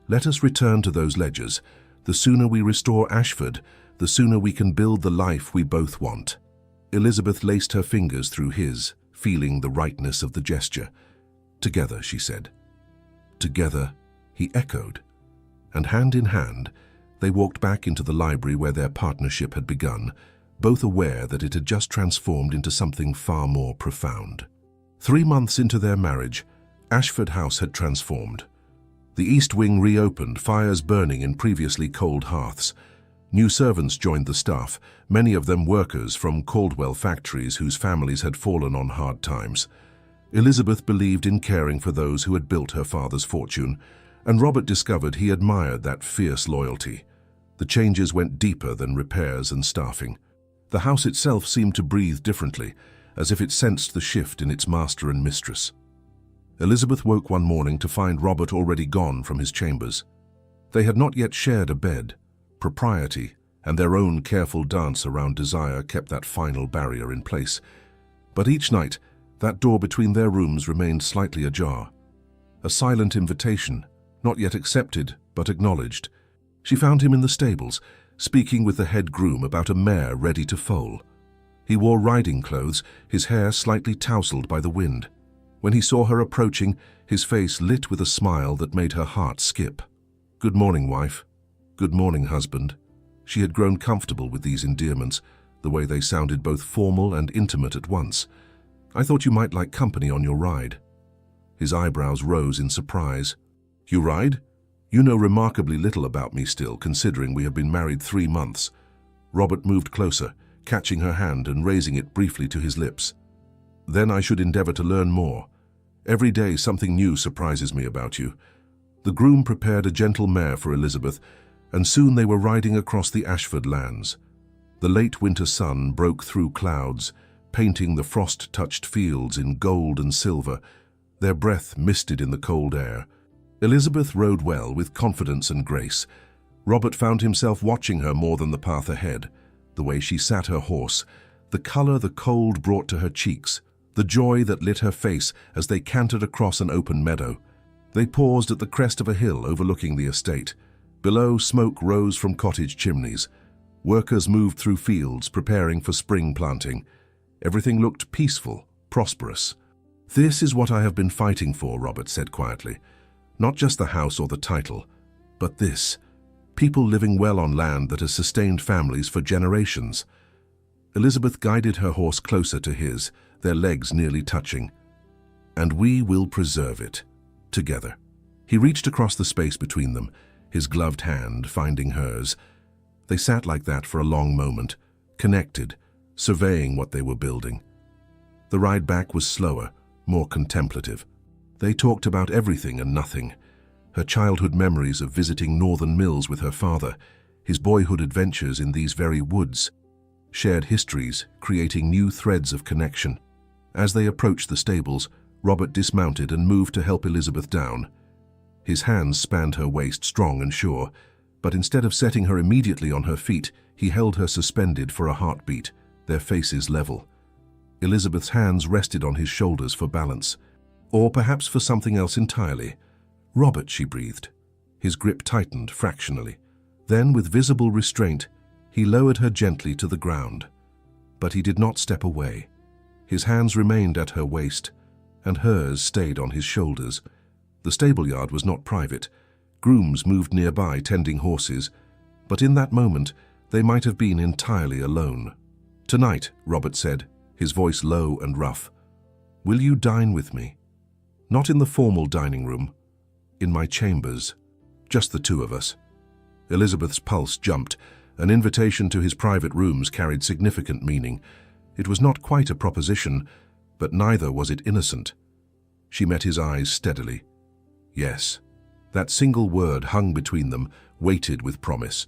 "Let us return to those ledgers. The sooner we restore Ashford, the sooner we can build the life we both want." Elizabeth laced her fingers through his, feeling the rightness of the gesture. "Together," she said. "Together," he echoed. And hand in hand, they walked back into the library where their partnership had begun, both aware that it had just transformed into something far more profound. 3 months into their marriage, Ashford House had transformed. The east wing reopened, fires burning in previously cold hearths. New servants joined the staff, many of them workers from Caldwell factories whose families had fallen on hard times. Elizabeth believed in caring for those who had built her father's fortune, and Robert discovered he admired that fierce loyalty. The changes went deeper than repairs and staffing. The house itself seemed to breathe differently, as if it sensed the shift in its master and mistress. Elizabeth woke one morning to find Robert already gone from his chambers. They had not yet shared a bed. Propriety and their own careful dance around desire kept that final barrier in place. But each night, that door between their rooms remained slightly ajar. A silent invitation, not yet accepted, but acknowledged. She found him in the stables, speaking with the head groom about a mare ready to foal. He wore riding clothes, his hair slightly tousled by the wind. When he saw her approaching, his face lit with a smile that made her heart skip. "Good morning, wife." "Good morning, husband." She had grown comfortable with these endearments, the way they sounded both formal and intimate at once. "I thought you might like company on your ride." His eyebrows rose in surprise. "You ride? You know remarkably little about me still, considering we have been married 3 months. Robert moved closer, catching her hand and raising it briefly to his lips. "Then I should endeavor to learn more. Every day something new surprises me about you." The groom prepared a gentle mare for Elizabeth, and soon they were riding across the Ashford lands. The late winter sun broke through clouds, painting the frost-touched fields in gold and silver, their breath misted in the cold air. Elizabeth rode well, with confidence and grace. Robert found himself watching her more than the path ahead, the way she sat her horse, the color the cold brought to her cheeks, the joy that lit her face as they cantered across an open meadow. They paused at the crest of a hill overlooking the estate. Below, smoke rose from cottage chimneys. Workers moved through fields, preparing for spring planting. Everything looked peaceful, prosperous. "This is what I have been fighting for," Robert said quietly. "Not just the house or the title, but this. People living well on land that has sustained families for generations." Elizabeth guided her horse closer to his, their legs nearly touching. "And we will preserve it, together." He reached across the space between them, his gloved hand finding hers. They sat like that for a long moment, connected, surveying what they were building. The ride back was slower, more contemplative. They talked about everything and nothing. Her childhood memories of visiting northern mills with her father, his boyhood adventures in these very woods. Shared histories, creating new threads of connection. As they approached the stables, Robert dismounted and moved to help Elizabeth down. His hands spanned her waist, strong and sure, but instead of setting her immediately on her feet, he held her suspended for a heartbeat, their faces level. Elizabeth's hands rested on his shoulders for balance, or perhaps for something else entirely. "Robert," she breathed. His grip tightened fractionally. Then, with visible restraint, he lowered her gently to the ground. But he did not step away. His hands remained at her waist, and hers stayed on his shoulders. The stable-yard was not private. Grooms moved nearby tending horses, but in that moment they might have been entirely alone. "Tonight," Robert said, his voice low and rough, "will you dine with me? Not in the formal dining room, in my chambers, just the two of us." Elizabeth's pulse jumped. An invitation to his private rooms carried significant meaning. It was not quite a proposition, but neither was it innocent. She met his eyes steadily. Yes. That single word hung between them, weighted with promise.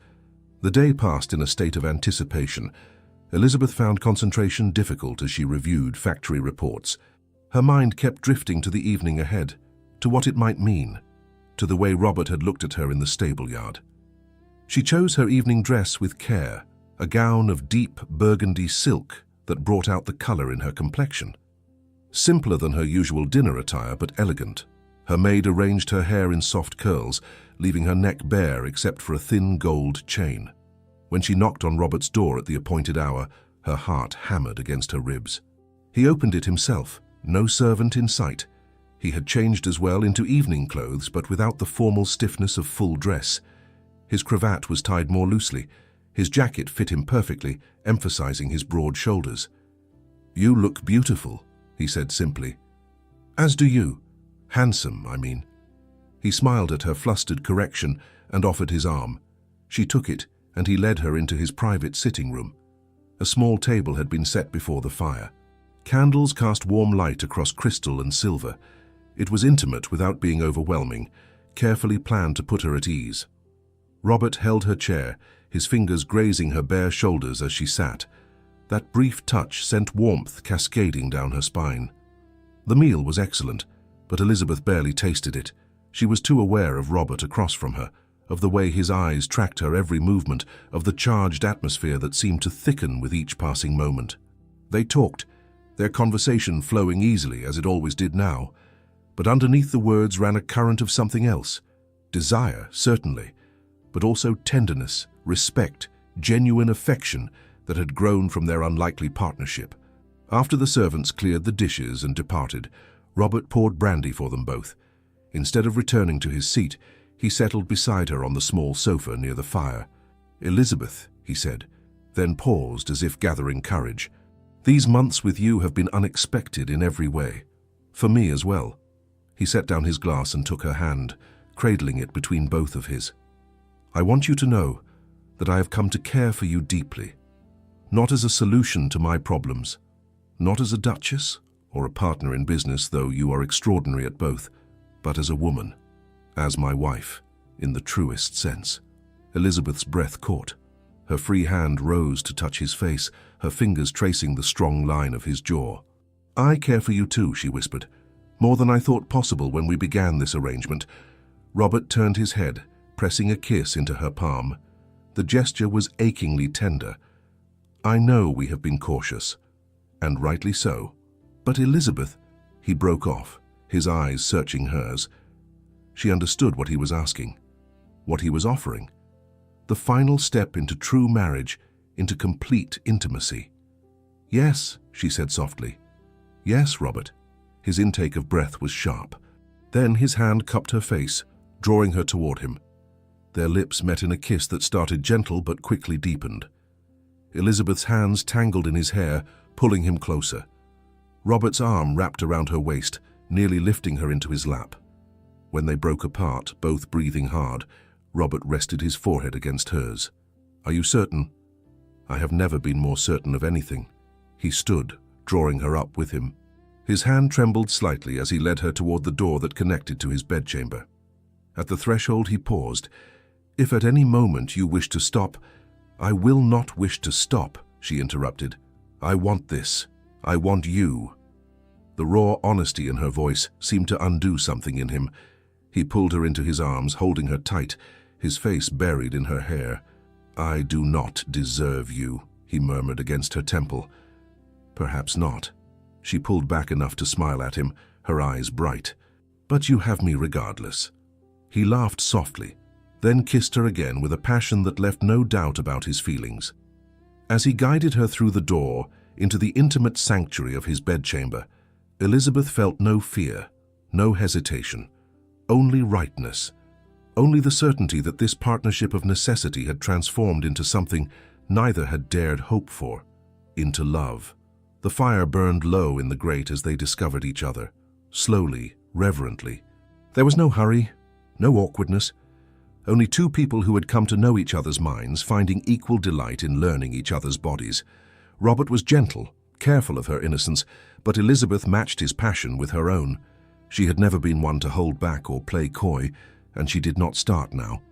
The day passed in a state of anticipation. Elizabeth found concentration difficult as she reviewed factory reports. Her mind kept drifting to the evening ahead, to what it might mean, to the way Robert had looked at her in the stable-yard. She chose her evening dress with care, a gown of deep burgundy silk that brought out the color in her complexion. Simpler than her usual dinner attire, but elegant. Her maid arranged her hair in soft curls, leaving her neck bare except for a thin gold chain. When she knocked on Robert's door at the appointed hour, her heart hammered against her ribs. He opened it himself, no servant in sight. He had changed as well into evening clothes, but without the formal stiffness of full dress. His cravat was tied more loosely. His jacket fit him perfectly, emphasizing his broad shoulders. "You look beautiful," he said simply. "As do you. Handsome, I mean." He smiled at her flustered correction and offered his arm. She took it, and he led her into his private sitting room. A small table had been set before the fire. Candles cast warm light across crystal and silver. It was intimate without being overwhelming, carefully planned to put her at ease. Robert held her chair, his fingers grazing her bare shoulders as she sat. That brief touch sent warmth cascading down her spine. The meal was excellent, but Elizabeth barely tasted it. She was too aware of Robert across from her, of the way his eyes tracked her every movement, of the charged atmosphere that seemed to thicken with each passing moment. They talked, their conversation flowing easily as it always did now, but underneath the words ran a current of something else. Desire, certainly, but also tenderness, respect, genuine affection that had grown from their unlikely partnership. After the servants cleared the dishes and departed, Robert poured brandy for them both. Instead of returning to his seat, he settled beside her on the small sofa near the fire. "Elizabeth," he said, then paused as if gathering courage. "These months with you have been unexpected in every way. For me as well." He set down his glass and took her hand, cradling it between both of his. "I want you to know that I have come to care for you deeply, not as a solution to my problems, not as a duchess or a partner in business, though you are extraordinary at both, but as a woman, as my wife, in the truest sense." Elizabeth's breath caught. Her free hand rose to touch his face, her fingers tracing the strong line of his jaw. "I care for you too," she whispered, "more than I thought possible when we began this arrangement." Robert turned his head, pressing a kiss into her palm. The gesture was achingly tender. "I know we have been cautious, and rightly so. But Elizabeth," he broke off, his eyes searching hers. She understood what he was asking, what he was offering. The final step into true marriage, into complete intimacy. "Yes," she said softly. "Yes, Robert." His intake of breath was sharp. Then his hand cupped her face, drawing her toward him. Their lips met in a kiss that started gentle but quickly deepened. Elizabeth's hands tangled in his hair, pulling him closer. Robert's arm wrapped around her waist, nearly lifting her into his lap. When they broke apart, both breathing hard, Robert rested his forehead against hers. "Are you certain?" "I have never been more certain of anything." He stood, drawing her up with him. His hand trembled slightly as he led her toward the door that connected to his bedchamber. At the threshold he paused. "If at any moment you wish to stop—" "I will not wish to stop," she interrupted. "I want this. I want you." The raw honesty in her voice seemed to undo something in him. He pulled her into his arms, holding her tight, his face buried in her hair. "I do not deserve you," he murmured against her temple. "Perhaps not." She pulled back enough to smile at him, her eyes bright. "But you have me regardless." He laughed softly, then kissed her again with a passion that left no doubt about his feelings. As he guided her through the door, into the intimate sanctuary of his bedchamber, Elizabeth felt no fear, no hesitation, only rightness, only the certainty that this partnership of necessity had transformed into something neither had dared hope for, into love. The fire burned low in the grate as they discovered each other, slowly, reverently. There was no hurry, no awkwardness, only two people who had come to know each other's minds, finding equal delight in learning each other's bodies. Robert was gentle, careful of her innocence, but Elizabeth matched his passion with her own. She had never been one to hold back or play coy, and she did not start now.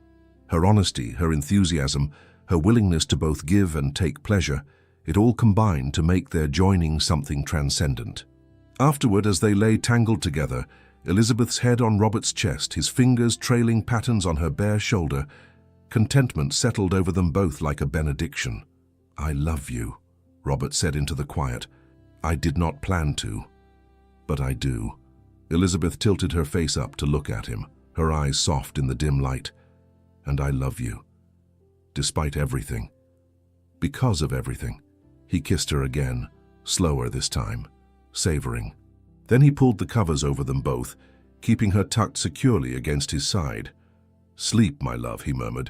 Her honesty, her enthusiasm, her willingness to both give and take pleasure, it all combined to make their joining something transcendent. Afterward, as they lay tangled together, Elizabeth's head on Robert's chest, his fingers trailing patterns on her bare shoulder, contentment settled over them both like a benediction. "I love you," Robert said into the quiet. "I did not plan to, but I do." Elizabeth tilted her face up to look at him, her eyes soft in the dim light. "And I love you, despite everything, because of everything." He kissed her again, slower this time, savoring. Then he pulled the covers over them both, keeping her tucked securely against his side. "Sleep, my love," he murmured.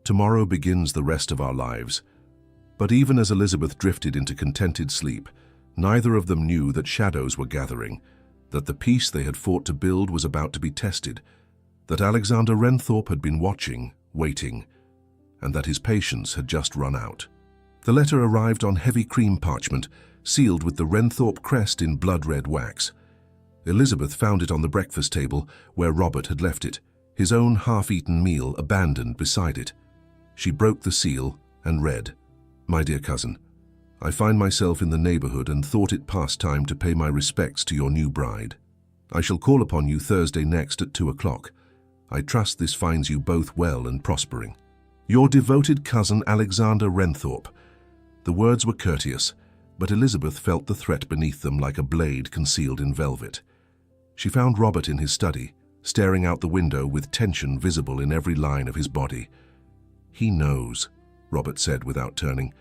"Tomorrow begins the rest of our lives." But even as Elizabeth drifted into contented sleep, neither of them knew that shadows were gathering, that the peace they had fought to build was about to be tested, that Alexander Renthorpe had been watching, waiting, and that his patience had just run out. The letter arrived on heavy cream parchment, sealed with the Renthorpe crest in blood-red wax. Elizabeth found it on the breakfast table where Robert had left it, his own half-eaten meal abandoned beside it. She broke the seal and read, "My dear cousin, I find myself in the neighborhood and thought it past time to pay my respects to your new bride. I shall call upon you Thursday next at 2 o'clock. I trust this finds you both well and prospering. Your devoted cousin Alexander Renthorpe." The words were courteous, but Elizabeth felt the threat beneath them like a blade concealed in velvet. She found Robert in his study, staring out the window with tension visible in every line of his body. "He knows," Robert said without turning.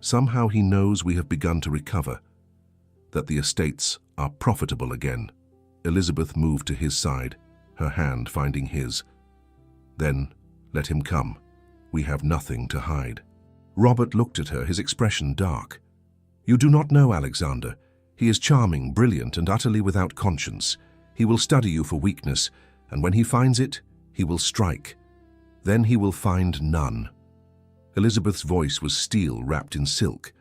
"Somehow he knows we have begun to recover, that the estates are profitable again." Elizabeth moved to his side, her hand finding his. "Then let him come. We have nothing to hide." Robert looked at her, his expression dark. "You do not know Alexander. He is charming, brilliant, and utterly without conscience. He will study you for weakness, and when he finds it, he will strike. Then he will find none." Elizabeth's voice was steel wrapped in silk.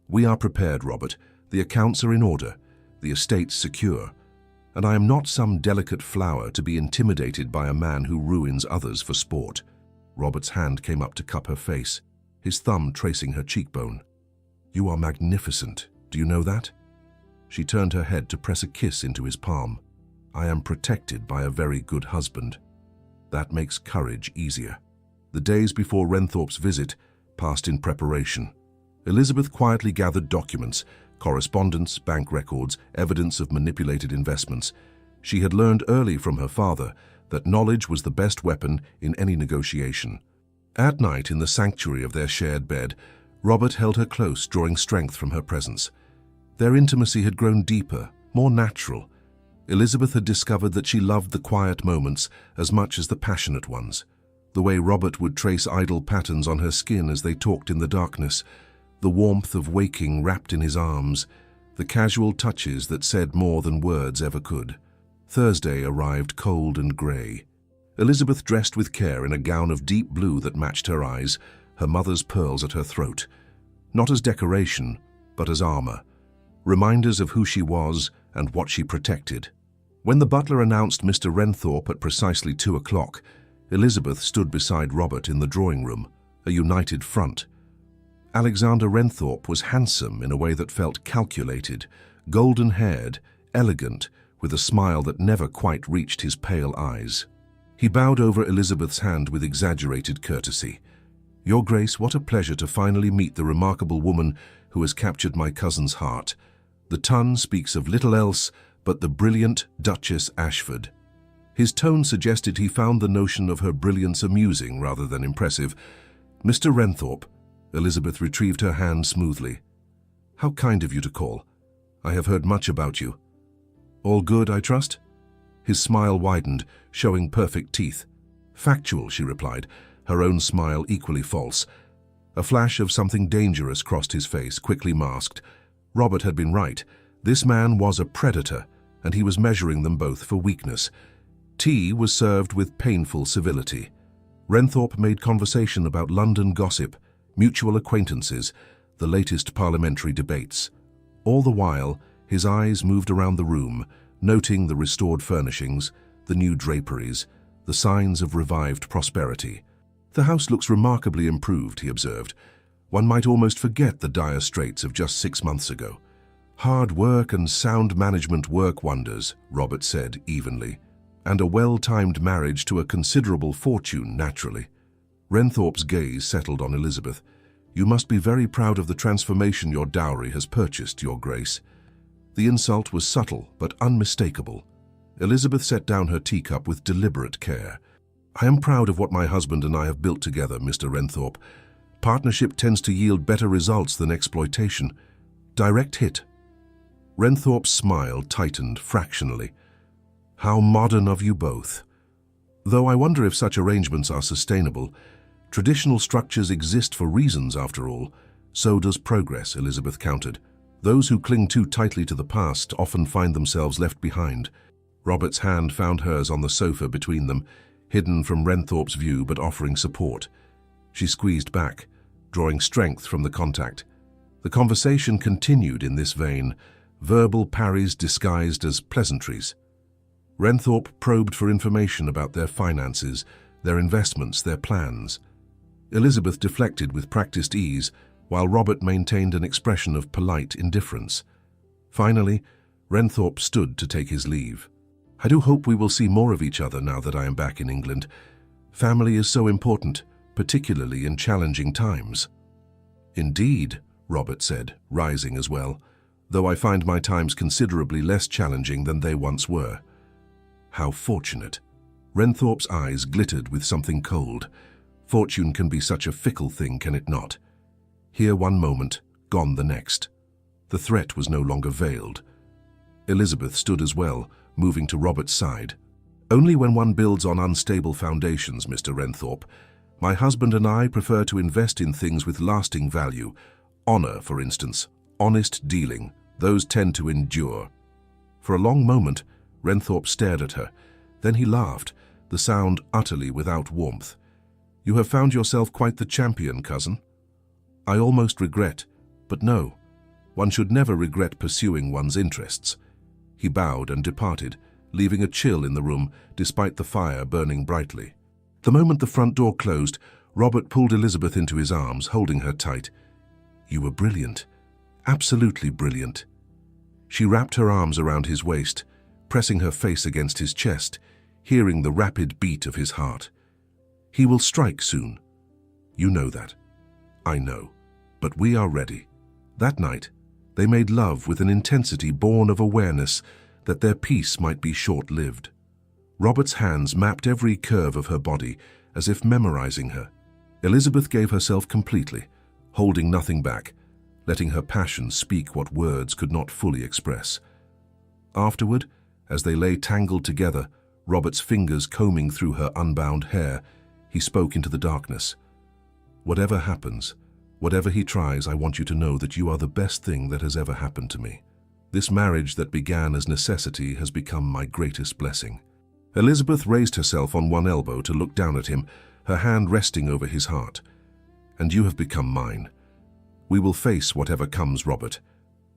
"We are prepared, Robert. The accounts are in order, the estates secure, and I am not some delicate flower to be intimidated by a man who ruins others for sport." Robert's hand came up to cup her face, his thumb tracing her cheekbone. "You are magnificent, do you know that?" She turned her head to press a kiss into his palm. "I am protected by a very good husband. That makes courage easier." The days before Renthorpe's visit passed in preparation. Elizabeth quietly gathered documents, correspondence, bank records, evidence of manipulated investments. She had learned early from her father that knowledge was the best weapon in any negotiation. At night, in the sanctuary of their shared bed, Robert held her close, drawing strength from her presence. Their intimacy had grown deeper, more natural. Elizabeth had discovered that she loved the quiet moments as much as the passionate ones. The way Robert would trace idle patterns on her skin as they talked in the darkness, the warmth of waking wrapped in his arms, the casual touches that said more than words ever could. Thursday arrived cold and grey. Elizabeth dressed with care in a gown of deep blue that matched her eyes, her mother's pearls at her throat. Not as decoration, but as armor. Reminders of who she was and what she protected. When the butler announced Mr. Renthorpe at precisely 2 o'clock, Elizabeth stood beside Robert in the drawing room, a united front. Alexander Renthorpe was handsome in a way that felt calculated, golden-haired, elegant, with a smile that never quite reached his pale eyes. He bowed over Elizabeth's hand with exaggerated courtesy. "Your Grace, what a pleasure to finally meet the remarkable woman who has captured my cousin's heart. The Tun speaks of little else but the brilliant Duchess Ashford." His tone suggested he found the notion of her brilliance amusing rather than impressive. "Mr. Renthorpe," Elizabeth retrieved her hand smoothly. How kind of you to call. I have heard much about you. All good, I trust? His smile widened, showing perfect teeth. Factual, she replied, her own smile equally false. A flash of something dangerous crossed his face, quickly masked. Robert had been right. This man was a predator, and he was measuring them both for weakness. Tea was served with painful civility. Renthorpe made conversation about London gossip, mutual acquaintances, the latest parliamentary debates. All the while, his eyes moved around the room, noting the restored furnishings, the new draperies, the signs of revived prosperity. The house looks remarkably improved, he observed. One might almost forget the dire straits of just 6 months ago. Hard work and sound management work wonders, Robert said evenly, and a well-timed marriage to a considerable fortune, naturally. Renthorpe's gaze settled on Elizabeth. You must be very proud of the transformation your dowry has purchased, Your Grace. The insult was subtle but unmistakable. Elizabeth set down her teacup with deliberate care. I am proud of what my husband and I have built together, Mr. Renthorpe. Partnership tends to yield better results than exploitation. Direct hit. Renthorpe's smile tightened fractionally. How modern of you both. Though I wonder if such arrangements are sustainable. Traditional structures exist for reasons, after all. So does progress, Elizabeth countered. Those who cling too tightly to the past often find themselves left behind. Robert's hand found hers on the sofa between them, hidden from Renthorpe's view but offering support. She squeezed back, drawing strength from the contact. The conversation continued in this vein, verbal parries disguised as pleasantries. Renthorpe probed for information about their finances, their investments, their plans. Elizabeth deflected with practiced ease, while Robert maintained an expression of polite indifference. Finally, Renthorpe stood to take his leave. I do hope we will see more of each other now that I am back in England. Family is so important, particularly in challenging times. Indeed, Robert said, rising as well, though I find my times considerably less challenging than they once were. How fortunate. Renthorpe's eyes glittered with something cold. Fortune can be such a fickle thing, can it not? Here one moment, gone the next. The threat was no longer veiled. Elizabeth stood as well, moving to Robert's side. Only when one builds on unstable foundations, Mr. Renthorpe. My husband and I prefer to invest in things with lasting value. Honor, for instance, honest dealing. Those tend to endure. For a long moment, Renthorpe stared at her. Then he laughed, the sound utterly without warmth. You have found yourself quite the champion, cousin. I almost regret, but no. One should never regret pursuing one's interests. He bowed and departed, leaving a chill in the room despite the fire burning brightly. The moment the front door closed, Robert pulled Elizabeth into his arms, holding her tight. You were brilliant. Absolutely brilliant. She wrapped her arms around his waist, pressing her face against his chest, hearing the rapid beat of his heart. He will strike soon. You know that. I know. But we are ready. That night, they made love with an intensity born of awareness that their peace might be short-lived. Robert's hands mapped every curve of her body, as if memorizing her. Elizabeth gave herself completely, holding nothing back, letting her passion speak what words could not fully express. Afterward, as they lay tangled together, Robert's fingers combing through her unbound hair, he spoke into the darkness. Whatever happens, whatever he tries, I want you to know that you are the best thing that has ever happened to me. This marriage that began as necessity has become my greatest blessing. Elizabeth raised herself on one elbow to look down at him, her hand resting over his heart. And you have become mine. We will face whatever comes, Robert.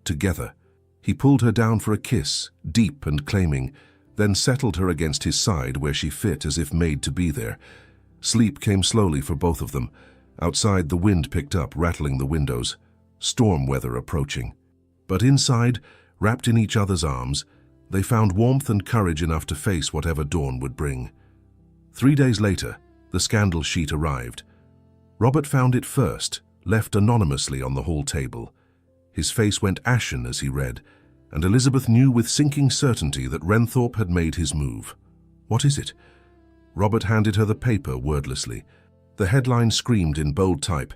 Together. He pulled her down for a kiss, deep and claiming, then settled her against his side where she fit as if made to be there. Sleep came slowly for both of them. Outside, the wind picked up, rattling the windows. Storm weather approaching. But inside, wrapped in each other's arms, they found warmth and courage enough to face whatever dawn would bring. 3 days later, the scandal sheet arrived. Robert found it first, left anonymously on the hall table. His face went ashen as he read, and Elizabeth knew with sinking certainty that Renthorpe had made his move. What is it? Robert handed her the paper wordlessly. The headline screamed in bold type,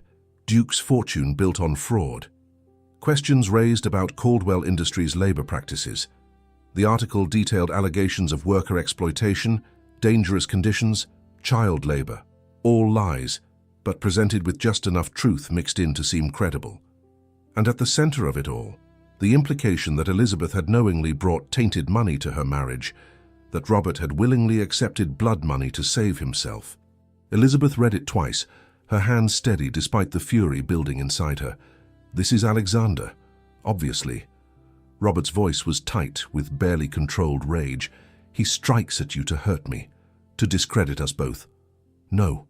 Duke's fortune built on fraud. Questions raised about Caldwell Industries' labor practices. The article detailed allegations of worker exploitation, dangerous conditions, child labor. All lies, but presented with just enough truth mixed in to seem credible. And at the center of it all, the implication that Elizabeth had knowingly brought tainted money to her marriage, that Robert had willingly accepted blood money to save himself. Elizabeth read it twice, her hands steady despite the fury building inside her. This is Alexander, obviously. Robert's voice was tight with barely controlled rage. He strikes at you to hurt me, to discredit us both. No.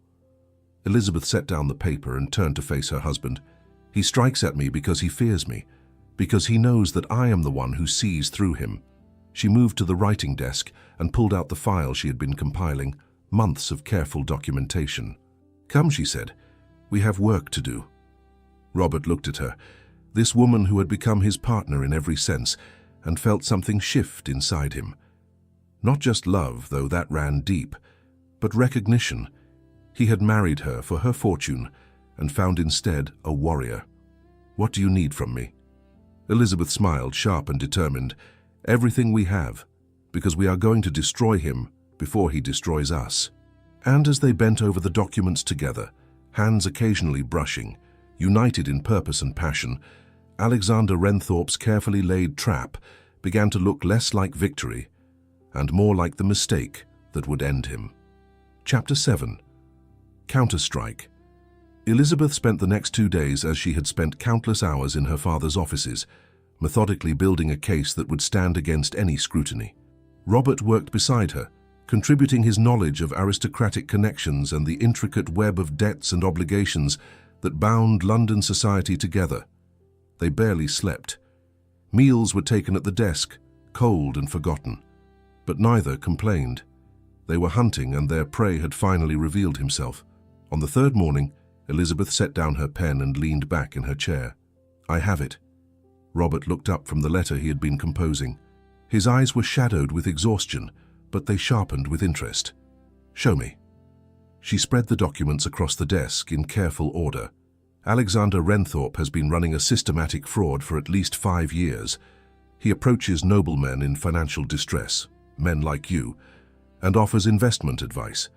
Elizabeth set down the paper and turned to face her husband. He strikes at me because he fears me, because he knows that I am the one who sees through him. She moved to the writing desk and pulled out the file she had been compiling, months of careful documentation. Come, she said, we have work to do. Robert looked at her, this woman who had become his partner in every sense, and felt something shift inside him. Not just love, though that ran deep, but recognition. He had married her for her fortune and found instead a warrior. What do you need from me? Elizabeth smiled, sharp and determined. Everything we have, because we are going to destroy him before he destroys us. And as they bent over the documents together, hands occasionally brushing, united in purpose and passion, Alexander Renthorpe's carefully laid trap began to look less like victory and more like the mistake that would end him. Chapter 7. Counterstrike. Elizabeth spent the next 2 days as she had spent countless hours in her father's offices, methodically building a case that would stand against any scrutiny. Robert worked beside her, contributing his knowledge of aristocratic connections and the intricate web of debts and obligations that bound London society together. They barely slept. Meals were taken at the desk, cold and forgotten. But neither complained. They were hunting and their prey had finally revealed himself. On the third morning, Elizabeth set down her pen and leaned back in her chair. I have it. Robert looked up from the letter he had been composing. His eyes were shadowed with exhaustion, but they sharpened with interest. Show me. She spread the documents across the desk in careful order. Alexander Renthorpe has been running a systematic fraud for at least 5 years. He approaches noblemen in financial distress, men like you, and offers investment advice.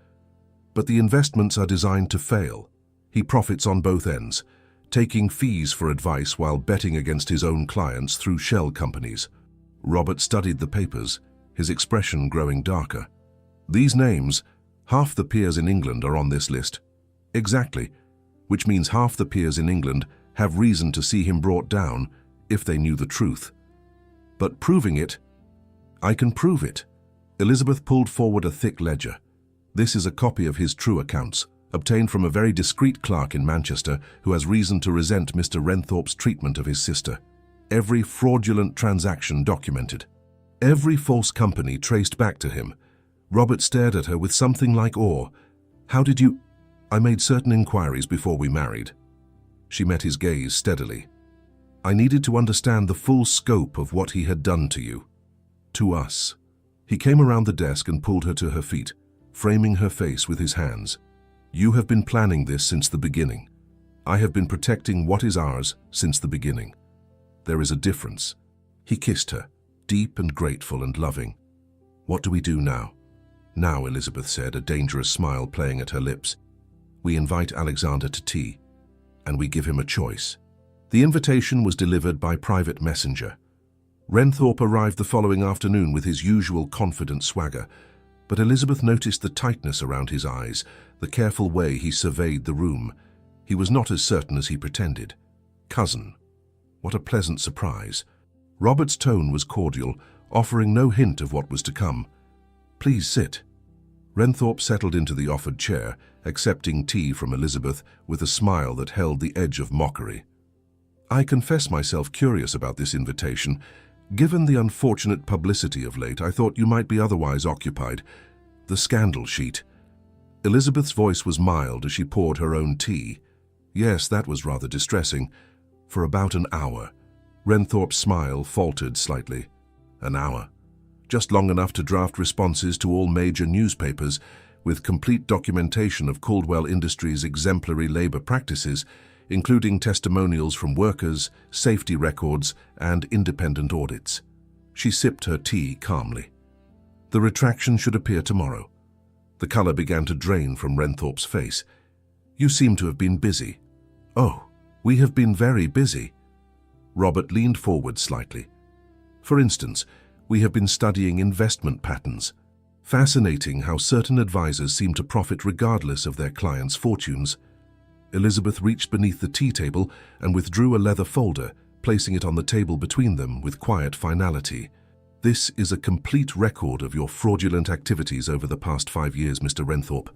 But the investments are designed to fail. He profits on both ends, taking fees for advice while betting against his own clients through shell companies. Robert studied the papers, his expression growing darker. These names, half the peers in England are on this list. Exactly, which means half the peers in England have reason to see him brought down if they knew the truth. But proving it, I can prove it. Elizabeth pulled forward a thick ledger. This is a copy of his true accounts, obtained from a very discreet clerk in Manchester who has reason to resent Mr. Renthorpe's treatment of his sister. Every fraudulent transaction documented. Every false company traced back to him. Robert stared at her with something like awe. How did you... I made certain inquiries before we married. She met his gaze steadily. I needed to understand the full scope of what he had done to you. To us. He came around the desk and pulled her to her feet, framing her face with his hands. You have been planning this since the beginning. I have been protecting what is ours since the beginning. There is a difference. He kissed her, deep and grateful and loving. What do we do now? Now, Elizabeth said, a dangerous smile playing at her lips. We invite Alexander to tea, and we give him a choice. The invitation was delivered by private messenger. Renthorpe arrived the following afternoon with his usual confident swagger, but Elizabeth noticed the tightness around his eyes, the careful way he surveyed the room. He was not as certain as he pretended. Cousin. What a pleasant surprise. Robert's tone was cordial, offering no hint of what was to come. Please sit. Renthorpe settled into the offered chair, accepting tea from Elizabeth with a smile that held the edge of mockery. I confess myself curious about this invitation. Given the unfortunate publicity of late, I thought you might be otherwise occupied. The scandal sheet. Elizabeth's voice was mild as she poured her own tea. Yes, that was rather distressing. For about an hour. Renthorpe's smile faltered slightly. An hour. Just long enough to draft responses to all major newspapers, with complete documentation of Caldwell Industries' exemplary labor practices, including testimonials from workers, safety records, and independent audits. She sipped her tea calmly. The retraction should appear tomorrow. The color began to drain from Renthorpe's face. You seem to have been busy. Oh, we have been very busy. Robert leaned forward slightly. For instance, we have been studying investment patterns. Fascinating how certain advisors seem to profit regardless of their clients' fortunes. Elizabeth reached beneath the tea table and withdrew a leather folder, placing it on the table between them with quiet finality. This is a complete record of your fraudulent activities over the past 5 years, Mr. Renthorpe.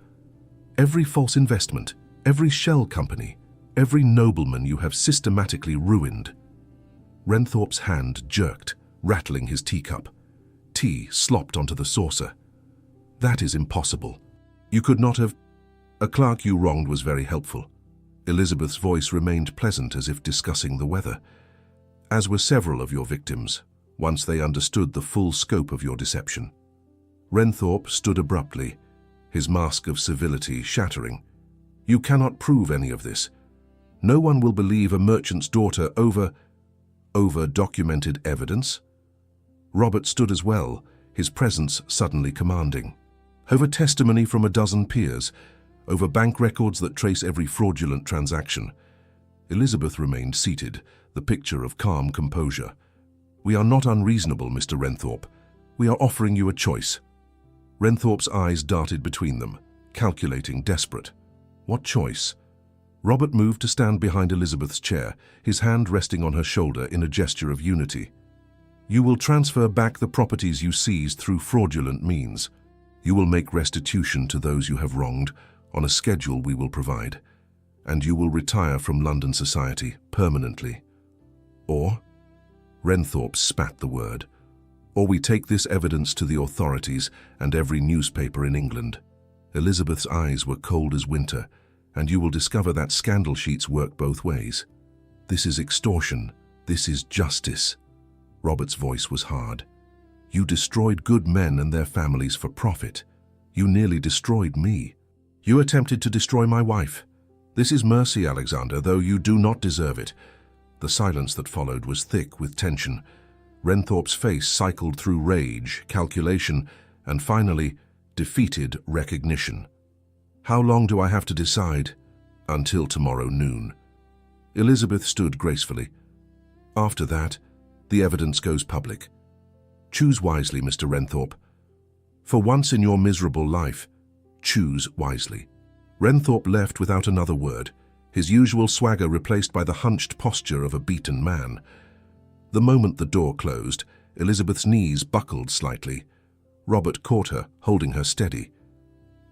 Every false investment, every shell company, every nobleman you have systematically ruined. Renthorpe's hand jerked, rattling his teacup. Tea slopped onto the saucer. That is impossible. You could not have... A clerk you wronged was very helpful. Elizabeth's voice remained pleasant as if discussing the weather. As were several of your victims, once they understood the full scope of your deception. Renthorpe stood abruptly, his mask of civility shattering. You cannot prove any of this. No one will believe a merchant's daughter over documented evidence. Robert stood as well, his presence suddenly commanding. Over testimony from a dozen peers, over bank records that trace every fraudulent transaction. Elizabeth remained seated, the picture of calm composure. We are not unreasonable, Mr. Renthorpe. We are offering you a choice. Renthorpe's eyes darted between them, calculating, desperate. What choice? Robert moved to stand behind Elizabeth's chair, his hand resting on her shoulder in a gesture of unity. You will transfer back the properties you seized through fraudulent means. You will make restitution to those you have wronged, on a schedule we will provide, and you will retire from London society permanently. Or, Renthorpe spat the word, or we take this evidence to the authorities and every newspaper in England. Elizabeth's eyes were cold as winter, and you will discover that scandal sheets work both ways. This is extortion. This is justice. Robert's voice was hard. You destroyed good men and their families for profit. You nearly destroyed me. You attempted to destroy my wife. This is mercy, Alexander, though you do not deserve it. The silence that followed was thick with tension. Renthorpe's face cycled through rage, calculation, and finally, defeated recognition. How long do I have to decide? Until tomorrow noon. Elizabeth stood gracefully. After that, the evidence goes public. Choose wisely, Mr. Renthorpe. For once in your miserable life, choose wisely. Renthorpe left without another word, his usual swagger replaced by the hunched posture of a beaten man. The moment the door closed, Elizabeth's knees buckled slightly. Robert caught her, holding her steady.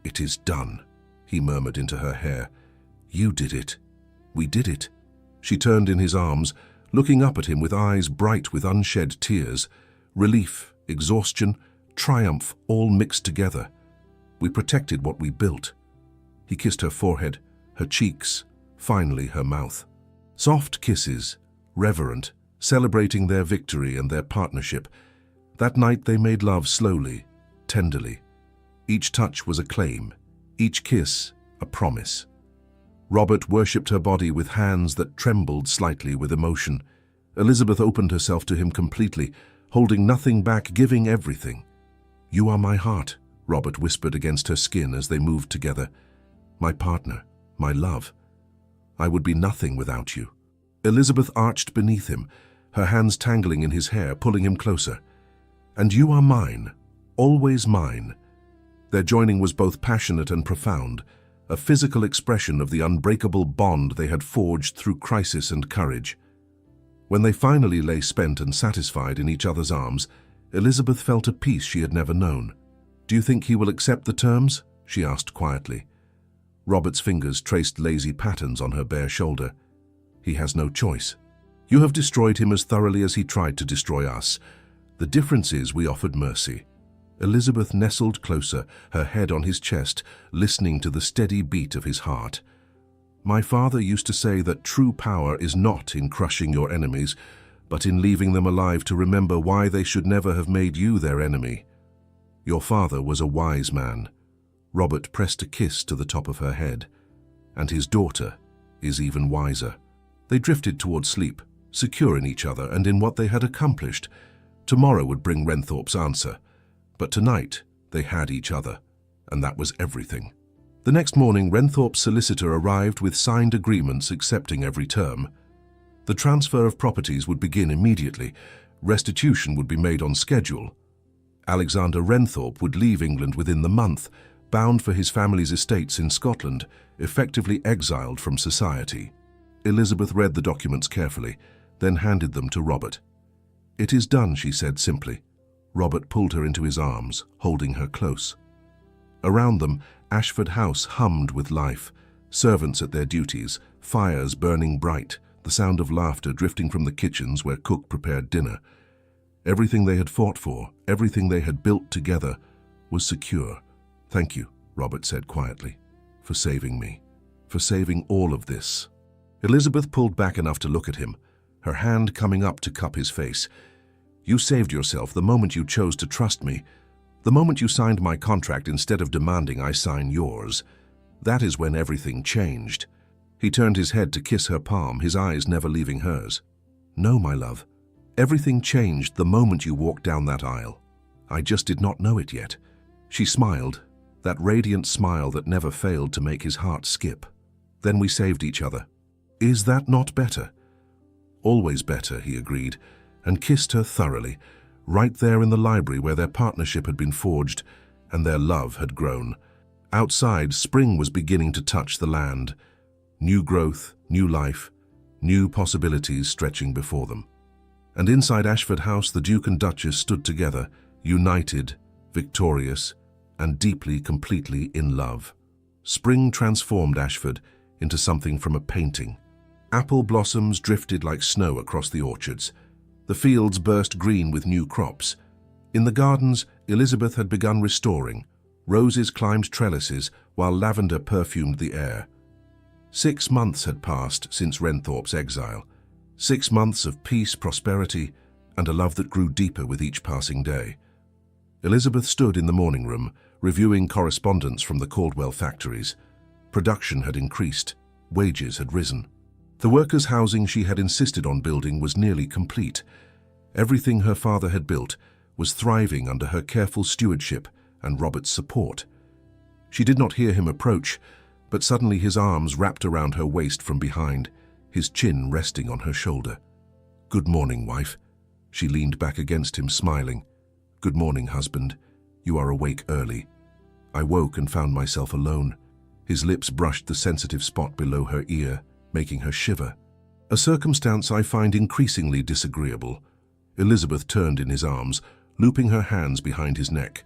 It is done, he murmured into her hair. You did it. We did it. She turned in his arms, looking up at him with eyes bright with unshed tears. Relief, exhaustion, triumph, all mixed together. We protected what we built. He kissed her forehead, her cheeks, finally her mouth. Soft kisses, reverent, celebrating their victory and their partnership. That night they made love slowly, tenderly. Each touch was a claim, each kiss a promise. Robert worshipped her body with hands that trembled slightly with emotion. Elizabeth opened herself to him completely, holding nothing back, giving everything. You are my heart, Robert whispered against her skin as they moved together. My partner, my love. I would be nothing without you. Elizabeth arched beneath him, her hands tangling in his hair, pulling him closer. And you are mine, always mine. Their joining was both passionate and profound, a physical expression of the unbreakable bond they had forged through crisis and courage. When they finally lay spent and satisfied in each other's arms, Elizabeth felt a peace she had never known. Do you think he will accept the terms? She asked quietly. Robert's fingers traced lazy patterns on her bare shoulder. He has no choice. You have destroyed him as thoroughly as he tried to destroy us. The difference is we offered mercy. Elizabeth nestled closer, her head on his chest, listening to the steady beat of his heart. My father used to say that true power is not in crushing your enemies, but in leaving them alive to remember why they should never have made you their enemy. Your father was a wise man. Robert pressed a kiss to the top of her head. And his daughter, is even wiser. They drifted toward sleep, secure in each other and in what they had accomplished. Tomorrow would bring Renthorpe's answer, but tonight they had each other, and that was everything. The next morning, Renthorpe's solicitor arrived with signed agreements accepting every term. The transfer of properties would begin immediately. Restitution would be made on schedule. Alexander Renthorpe would leave England within the month, bound for his family's estates in Scotland, effectively exiled from society. Elizabeth read the documents carefully, then handed them to Robert. "It is done," she said simply. Robert pulled her into his arms, holding her close. Around them, Ashford House hummed with life, servants at their duties, fires burning bright, the sound of laughter drifting from the kitchens where cook prepared dinner. Everything they had fought for, everything they had built together, was secure. "Thank you," Robert said quietly, "for saving me, for saving all of this." Elizabeth pulled back enough to look at him, her hand coming up to cup his face. "You saved yourself the moment you chose to trust me, the moment you signed my contract instead of demanding I sign yours. That is when everything changed." He turned his head to kiss her palm, his eyes never leaving hers. "No, my love. Everything changed the moment you walked down that aisle. I just did not know it yet." She smiled, that radiant smile that never failed to make his heart skip. "Then we saved each other. Is that not better?" "Always better," he agreed, and kissed her thoroughly, right there in the library where their partnership had been forged and their love had grown. Outside, spring was beginning to touch the land. New growth, new life, new possibilities stretching before them. And inside Ashford House, the Duke and Duchess stood together, united, victorious, and deeply, completely in love. Spring transformed Ashford into something from a painting. Apple blossoms drifted like snow across the orchards. The fields burst green with new crops. In the gardens, Elizabeth had begun restoring. Roses climbed trellises, while lavender perfumed the air. 6 months had passed since Renthorpe's exile. 6 months of peace, prosperity, and a love that grew deeper with each passing day. Elizabeth stood in the morning room, reviewing correspondence from the Caldwell factories. Production had increased. Wages had risen. The workers' housing she had insisted on building was nearly complete. Everything her father had built was thriving under her careful stewardship and Robert's support. She did not hear him approach, but suddenly his arms wrapped around her waist from behind, his chin resting on her shoulder. "Good morning, wife." She leaned back against him, smiling. "Good morning, husband. You are awake early." I woke and found myself alone. His lips brushed the sensitive spot below her ear, making her shiver. "A circumstance I find increasingly disagreeable." Elizabeth turned in his arms, looping her hands behind his neck.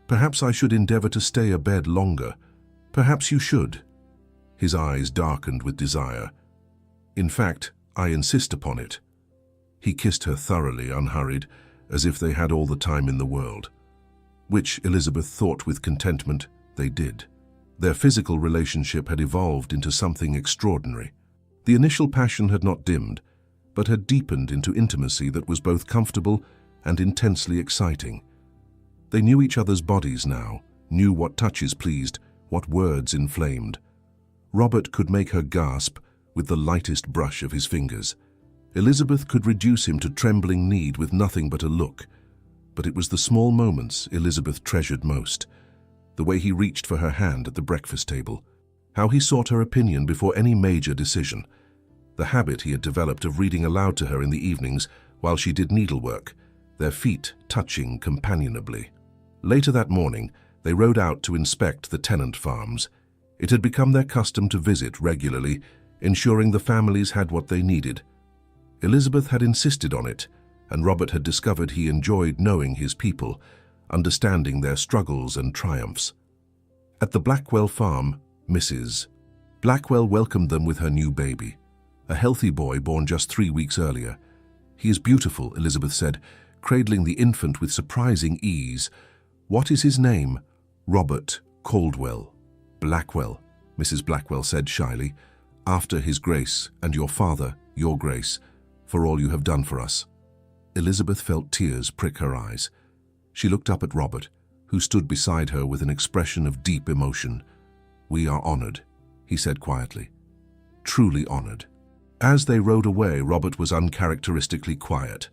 "Perhaps I should endeavor to stay abed longer. Perhaps you should." His eyes darkened with desire. "In fact, I insist upon it." He kissed her thoroughly, unhurried, as if they had all the time in the world. Which, Elizabeth thought with contentment, they did. Their physical relationship had evolved into something extraordinary. The initial passion had not dimmed, but had deepened into intimacy that was both comfortable and intensely exciting. They knew each other's bodies now, knew what touches pleased, what words inflamed. Robert could make her gasp with the lightest brush of his fingers. Elizabeth could reduce him to trembling need with nothing but a look. But it was the small moments Elizabeth treasured most. The way he reached for her hand at the breakfast table, how he sought her opinion before any major decision, the habit he had developed of reading aloud to her in the evenings while she did needlework, their feet touching companionably. Later that morning, they rode out to inspect the tenant farms. It had become their custom to visit regularly, ensuring the families had what they needed. Elizabeth had insisted on it, and Robert had discovered he enjoyed knowing his people, understanding their struggles and triumphs. At the Blackwell farm, Mrs. Blackwell welcomed them with her new baby, a healthy boy born just 3 weeks earlier. "He is beautiful," Elizabeth said, cradling the infant with surprising ease. "What is his name?" "Robert Caldwell." "Blackwell," Mrs. Blackwell said shyly. "After his grace, and your father, your grace, for all you have done for us." Elizabeth felt tears prick her eyes. She looked up at Robert, who stood beside her with an expression of deep emotion. "We are honored," he said quietly. truly honored. As they rode away, Robert was uncharacteristically quiet.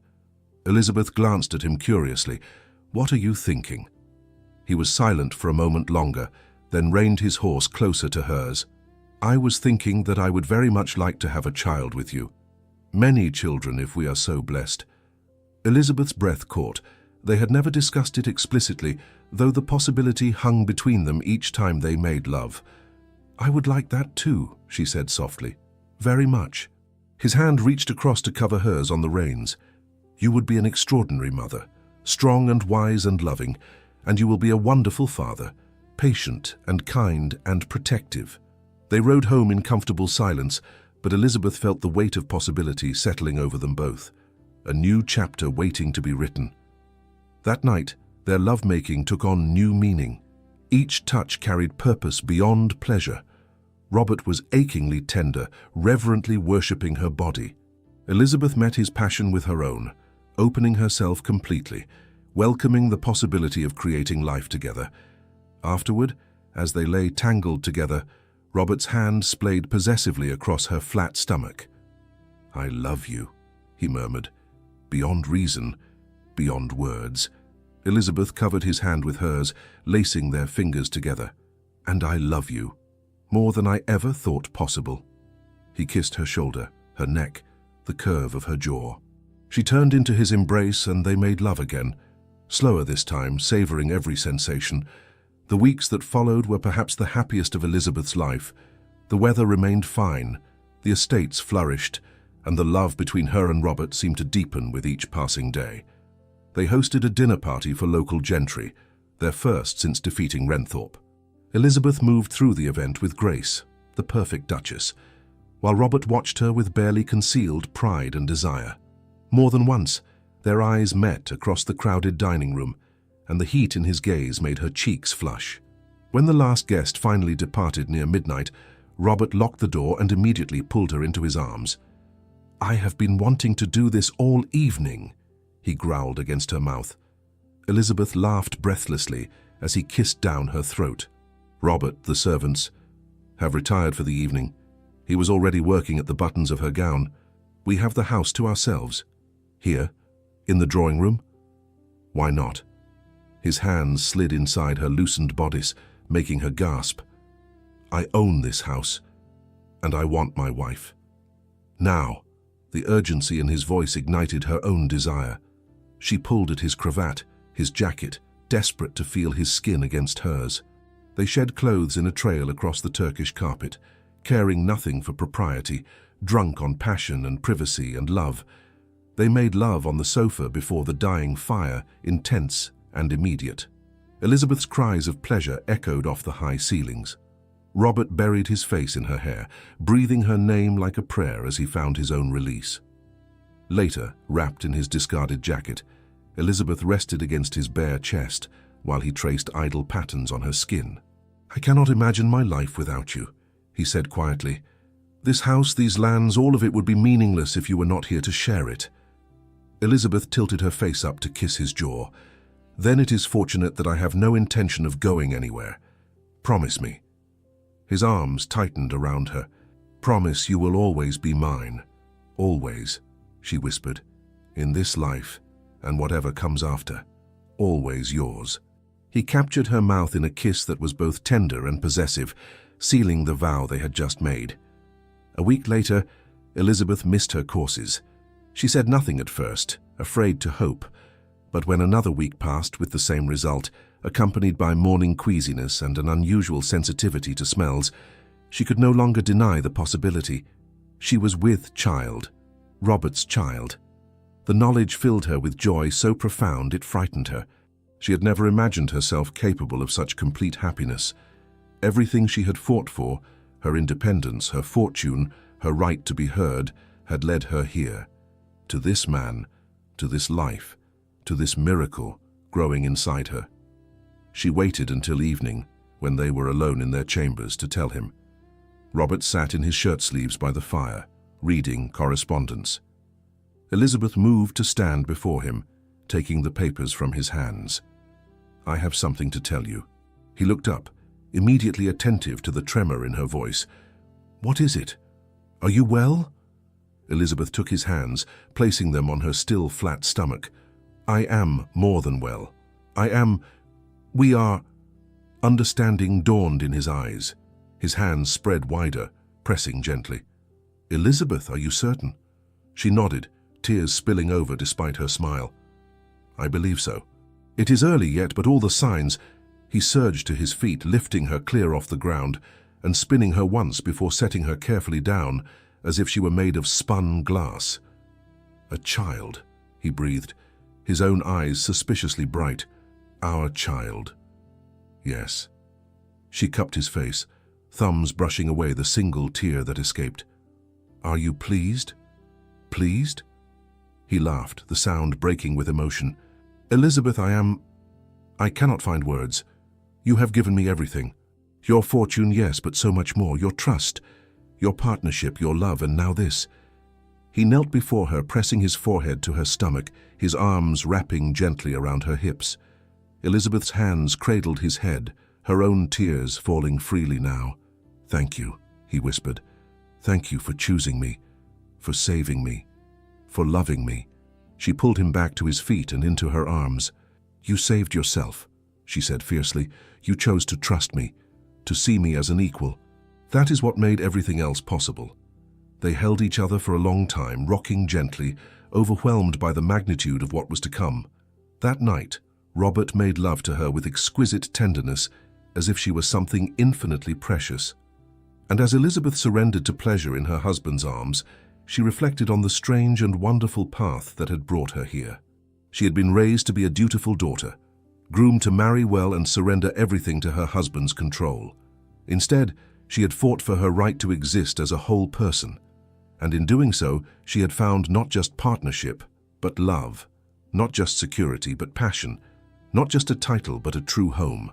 Elizabeth glanced at him curiously. "What are you thinking?" He was silent for a moment longer, then reined his horse closer to hers. "I was thinking that I would very much like to have a child with you. Many children, if we are so blessed." Elizabeth's breath caught. They had never discussed it explicitly, though the possibility hung between them each time they made love. "I would like that too," she said softly. "Very much." His hand reached across to cover hers on the reins. "You would be an extraordinary mother, strong and wise and loving, and you will be a wonderful father, patient and kind and protective." They rode home in comfortable silence, but Elizabeth felt the weight of possibility settling over them both, a new chapter waiting to be written. That night, their lovemaking took on new meaning. Each touch carried purpose beyond pleasure. Robert was achingly tender, reverently worshipping her body. Elizabeth met his passion with her own, opening herself completely, welcoming the possibility of creating life together. Afterward, as they lay tangled together, Robert's hand splayed possessively across her flat stomach. "I love you," he murmured, beyond reason, beyond words. Elizabeth covered his hand with hers, lacing their fingers together. "And I love you, more than I ever thought possible." He kissed her shoulder, her neck, the curve of her jaw. She turned into his embrace and they made love again, slower this time, savoring every sensation. The weeks that followed were perhaps the happiest of Elizabeth's life. The weather remained fine, the estates flourished, and the love between her and Robert seemed to deepen with each passing day. They hosted a dinner party for local gentry, their first since defeating Renthorpe. Elizabeth moved through the event with grace, the perfect duchess, while Robert watched her with barely concealed pride and desire. More than once, their eyes met across the crowded dining room, and the heat in his gaze made her cheeks flush. When the last guest finally departed near midnight, Robert locked the door and immediately pulled her into his arms. "I have been wanting to do this all evening," he growled against her mouth. Elizabeth laughed breathlessly as he kissed down her throat. Robert, the servants, have retired for the evening. He was already working at the buttons of her gown. "We have the house to ourselves. Here, in the drawing room?" "Why not?" His hands slid inside her loosened bodice, making her gasp. "I own this house, and I want my wife. Now." The urgency in his voice ignited her own desire. She pulled at his cravat, his jacket, desperate to feel his skin against hers. They shed clothes in a trail across the Turkish carpet, caring nothing for propriety, drunk on passion and privacy and love. They made love on the sofa before the dying fire, intense and immediate. Elizabeth's cries of pleasure echoed off the high ceilings. Robert buried his face in her hair, breathing her name like a prayer as he found his own release. Later, wrapped in his discarded jacket, Elizabeth rested against his bare chest while he traced idle patterns on her skin. "I cannot imagine my life without you," he said quietly. "This house, these lands, all of it would be meaningless if you were not here to share it." Elizabeth tilted her face up to kiss his jaw. "Then it is fortunate that I have no intention of going anywhere. Promise me." His arms tightened around her. "Promise you will always be mine. Always," she whispered. "In this life, and whatever comes after. Always yours." He captured her mouth in a kiss that was both tender and possessive, sealing the vow they had just made. A week later, Elizabeth missed her courses. She said nothing at first, afraid to hope, but when another week passed with the same result, accompanied by morning queasiness and an unusual sensitivity to smells, she could no longer deny the possibility. She was with child, Robert's child. The knowledge filled her with joy so profound it frightened her. She had never imagined herself capable of such complete happiness. Everything she had fought for, her independence, her fortune, her right to be heard, had led her here, to this man, to this life, to this miracle growing inside her. She waited until evening, when they were alone in their chambers, to tell him. Robert sat in his shirt sleeves by the fire, reading correspondence. Elizabeth moved to stand before him, taking the papers from his hands. "I have something to tell you." He looked up, immediately attentive to the tremor in her voice. "What is it?" Are you well? Elizabeth took his hands, placing them on her still flat stomach. I am more than well. We are. Understanding dawned in his eyes. His hands spread wider, pressing gently. Elizabeth, are you certain? She nodded, tears spilling over despite her smile. I believe so. It is early yet, but all the signs. He surged to his feet, lifting her clear off the ground and spinning her once before setting her carefully down, as if she were made of spun glass. A child, he breathed, his own eyes suspiciously bright. Our child. Yes. She cupped his face, thumbs brushing away the single tear that escaped. Are you pleased? Pleased? He laughed, the sound breaking with emotion. Elizabeth, I cannot find words. You have given me everything. Your fortune, yes, but so much more. Your trust, your partnership, your love, and now this. He knelt before her, pressing his forehead to her stomach, his arms wrapping gently around her hips. Elizabeth's hands cradled his head, her own tears falling freely now. Thank you, he whispered. Thank you for choosing me, for saving me, for loving me. She pulled him back to his feet and into her arms. You saved yourself, she said fiercely. You chose to trust me, to see me as an equal. That is what made everything else possible. They held each other for a long time, rocking gently, overwhelmed by the magnitude of what was to come. That night, Robert made love to her with exquisite tenderness, as if she was something infinitely precious. And as Elizabeth surrendered to pleasure in her husband's arms, she reflected on the strange and wonderful path that had brought her here. She had been raised to be a dutiful daughter, groomed to marry well and surrender everything to her husband's control. Instead, she had fought for her right to exist as a whole person, and in doing so, she had found not just partnership, but love, not just security, but passion, not just a title, but a true home.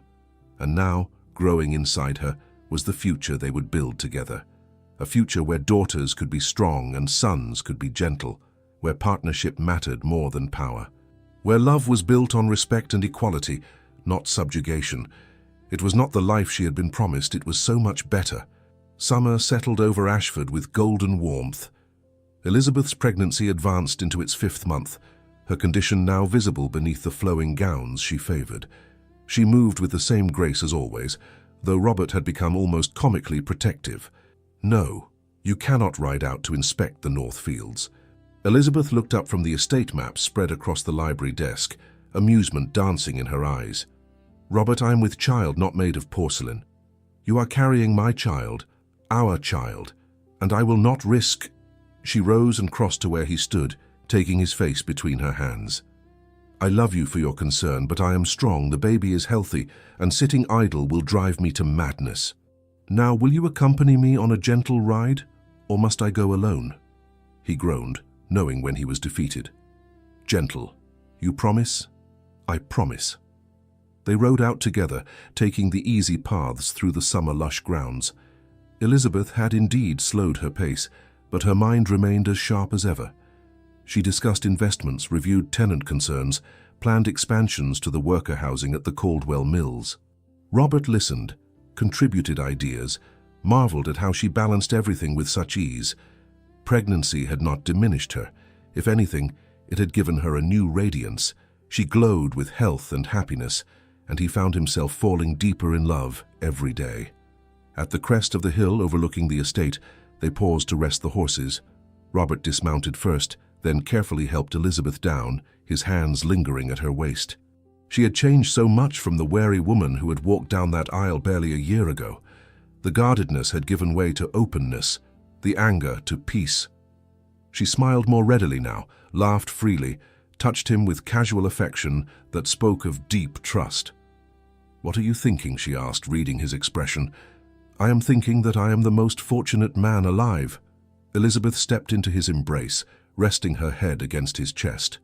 And now, growing inside her, was the future they would build together. A future where daughters could be strong and sons could be gentle, where partnership mattered more than power, where love was built on respect and equality, not subjugation. It was not the life she had been promised, it was so much better. Summer settled over Ashford with golden warmth. Elizabeth's pregnancy advanced into its 5th month, her condition now visible beneath the flowing gowns she favored. She moved with the same grace as always, though Robert had become almost comically protective. No, you cannot ride out to inspect the North Fields. Elizabeth looked up from the estate map spread across the library desk, amusement dancing in her eyes. Robert, I am with child not made of porcelain. You are carrying my child, our child, and I will not risk. She rose and crossed to where he stood, taking his face between her hands. I love you for your concern, but I am strong, the baby is healthy, and sitting idle will drive me to madness. Now, will you accompany me on a gentle ride, or must I go alone? He groaned, knowing when he was defeated. Gentle. You promise? I promise. They rode out together, taking the easy paths through the summer lush grounds. Elizabeth had indeed slowed her pace, but her mind remained as sharp as ever. She discussed investments, reviewed tenant concerns, planned expansions to the worker housing at the Caldwell Mills. Robert listened, contributed ideas, marveled at how she balanced everything with such ease. Pregnancy had not diminished her. If anything, it had given her a new radiance. She glowed with health and happiness, and he found himself falling deeper in love every day. At the crest of the hill overlooking the estate, they paused to rest the horses. Robert dismounted first, then carefully helped Elizabeth down, his hands lingering at her waist. She had changed so much from the wary woman who had walked down that aisle barely a year ago. The guardedness had given way to openness, the anger to peace. She smiled more readily now, laughed freely, touched him with casual affection that spoke of deep trust. What are you thinking? She asked, reading his expression. I am thinking that I am the most fortunate man alive. Elizabeth stepped into his embrace, resting her head against his chest.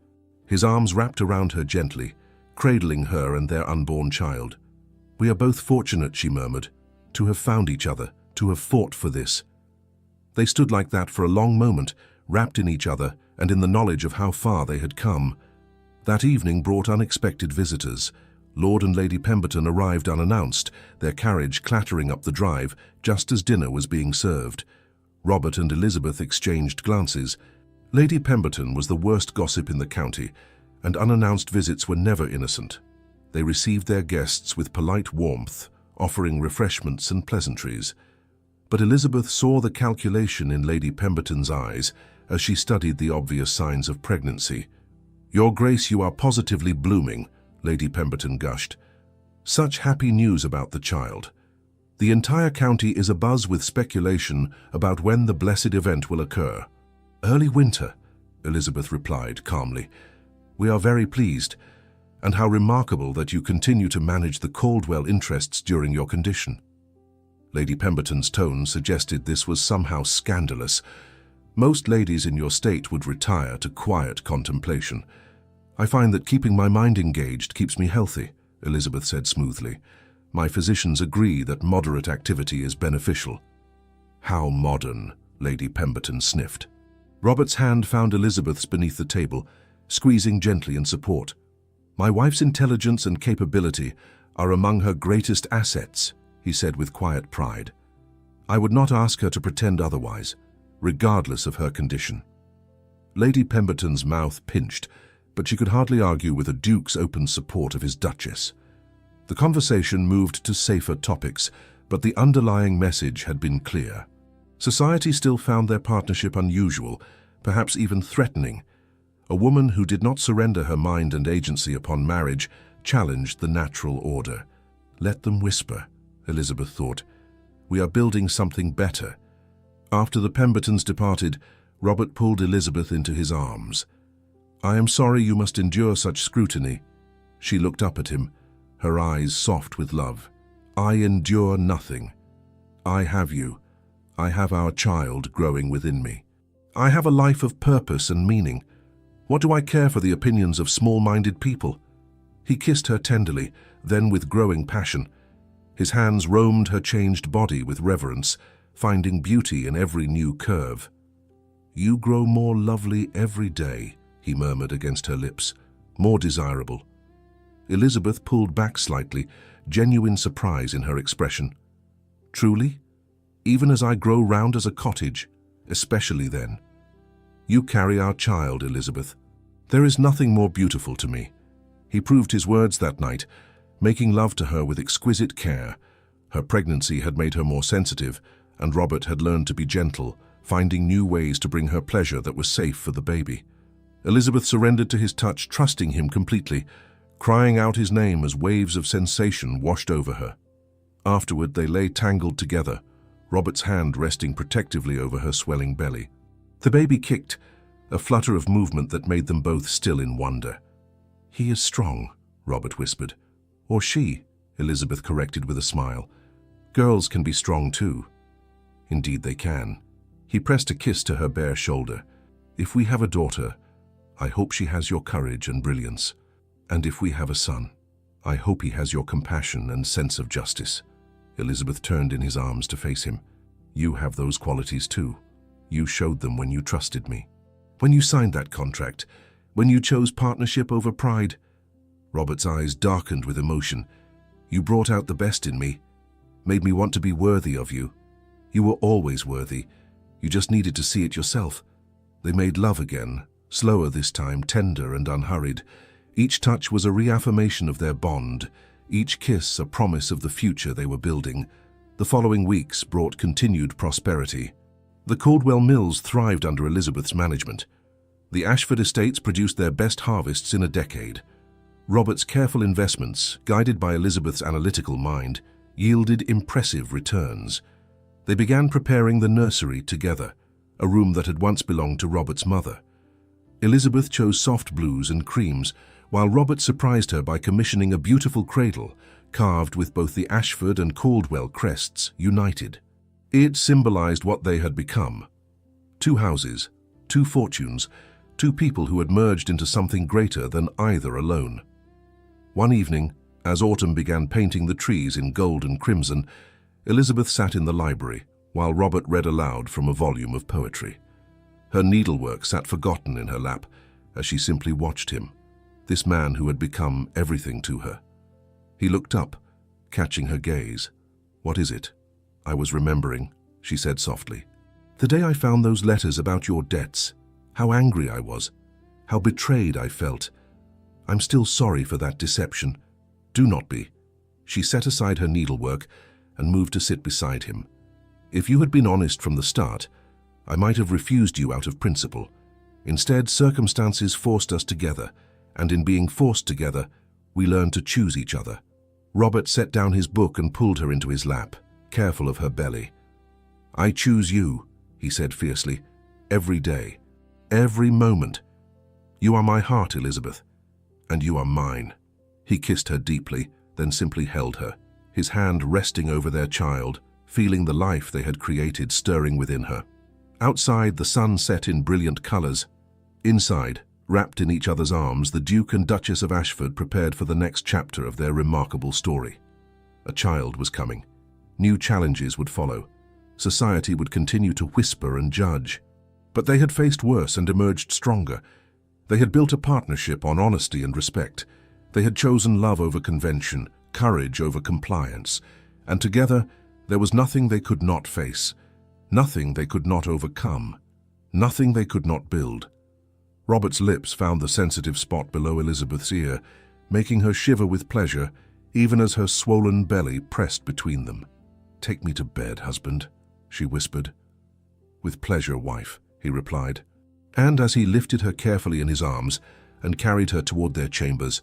His arms wrapped around her gently, cradling her and their unborn child. We are both fortunate, she murmured, to have found each other, to have fought for this. They stood like that for a long moment, wrapped in each other and in the knowledge of how far they had come. That evening brought unexpected visitors. Lord and Lady Pemberton arrived unannounced, their carriage clattering up the drive just as dinner was being served. Robert and Elizabeth exchanged glances. Lady Pemberton was the worst gossip in the county, and unannounced visits were never innocent. They received their guests with polite warmth, offering refreshments and pleasantries. But Elizabeth saw the calculation in Lady Pemberton's eyes as she studied the obvious signs of pregnancy. "Your Grace, you are positively blooming," Lady Pemberton gushed. "Such happy news about the child. The entire county is abuzz with speculation about when the blessed event will occur." "Early winter," Elizabeth replied calmly. "We are very pleased, and how remarkable that you continue to manage the Caldwell interests during your condition." Lady Pemberton's tone suggested this was somehow scandalous. "Most ladies in your state would retire to quiet contemplation. I find that keeping my mind engaged keeps me healthy," Elizabeth said smoothly. "My physicians agree that moderate activity is beneficial." "How modern," Lady Pemberton sniffed. Robert's hand found Elizabeth's beneath the table, squeezing gently in support. "My wife's intelligence and capability are among her greatest assets," he said with quiet pride. "I would not ask her to pretend otherwise, regardless of her condition." Lady Pemberton's mouth pinched, but she could hardly argue with a duke's open support of his duchess. The conversation moved to safer topics, but the underlying message had been clear. Society still found their partnership unusual, perhaps even threatening. A woman who did not surrender her mind and agency upon marriage challenged the natural order. "Let them whisper," Elizabeth thought. "We are building something better." After the Pembertons departed, Robert pulled Elizabeth into his arms. "I am sorry you must endure such scrutiny." She looked up at him, her eyes soft with love. "I endure nothing. I have you. I have our child growing within me. I have a life of purpose and meaning. What do I care for the opinions of small-minded people?" He kissed her tenderly, then with growing passion. His hands roamed her changed body with reverence, finding beauty in every new curve. "You grow more lovely every day," he murmured against her lips, "more desirable." Elizabeth pulled back slightly, genuine surprise in her expression. "Truly? Even as I grow round as a cottage, especially then?" "You carry our child, Elizabeth. There is nothing more beautiful to me." He proved his words that night, making love to her with exquisite care. Her pregnancy had made her more sensitive, and Robert had learned to be gentle, finding new ways to bring her pleasure that was safe for the baby. Elizabeth surrendered to his touch, trusting him completely, crying out his name as waves of sensation washed over her. Afterward, they lay tangled together, Robert's hand resting protectively over her swelling belly. The baby kicked, a flutter of movement that made them both still in wonder. "He is strong," Robert whispered. "Or she," Elizabeth corrected with a smile. "Girls can be strong too." "Indeed they can." He pressed a kiss to her bare shoulder. "If we have a daughter, I hope she has your courage and brilliance. And if we have a son, I hope he has your compassion and sense of justice." Elizabeth turned in his arms to face him. "You have those qualities too. You showed them when you trusted me. When you signed that contract, when you chose partnership over pride." Robert's eyes darkened with emotion. "You brought out the best in me, made me want to be worthy of you. You were always worthy. You just needed to see it yourself." They made love again, slower this time, tender and unhurried. Each touch was a reaffirmation of their bond, each kiss a promise of the future they were building. The following weeks brought continued prosperity. The Caldwell Mills thrived under Elizabeth's management. The Ashford estates produced their best harvests in a decade. Robert's careful investments, guided by Elizabeth's analytical mind, yielded impressive returns. They began preparing the nursery together, a room that had once belonged to Robert's mother. Elizabeth chose soft blues and creams, while Robert surprised her by commissioning a beautiful cradle, carved with both the Ashford and Caldwell crests united. It symbolized what they had become. Two houses, two fortunes, two people who had merged into something greater than either alone. One evening, as autumn began painting the trees in gold and crimson, Elizabeth sat in the library, while Robert read aloud from a volume of poetry. Her needlework sat forgotten in her lap, as she simply watched him, this man who had become everything to her. He looked up, catching her gaze. "What is it?" "I was remembering," she said softly. The day I found those letters about your debts, how angry I was, how betrayed I felt. I'm still sorry for that deception. Do not be." She set aside her needlework and moved to sit beside him. "If you had been honest from the start, I might have refused you out of principle. Instead, circumstances forced us together, and in being forced together, we learned to choose each other." Robert set down his book and pulled her into his lap, careful of her belly. "I choose you," he said fiercely, "every day, every moment. You are my heart, Elizabeth, and you are mine." He kissed her deeply, then simply held her, his hand resting over their child, feeling the life they had created stirring within her. Outside, the sun set in brilliant colors. Inside, wrapped in each other's arms, the Duke and Duchess of Ashford prepared for the next chapter of their remarkable story. A child was coming. New challenges would follow. Society would continue to whisper and judge. But they had faced worse and emerged stronger. They had built a partnership on honesty and respect. They had chosen love over convention, courage over compliance, and together there was nothing they could not face, nothing they could not overcome, nothing they could not build. Robert's lips found the sensitive spot below Elizabeth's ear, making her shiver with pleasure, even as her swollen belly pressed between them. "Take me to bed, husband," she whispered. "With pleasure, wife," he replied. And as he lifted her carefully in his arms and carried her toward their chambers,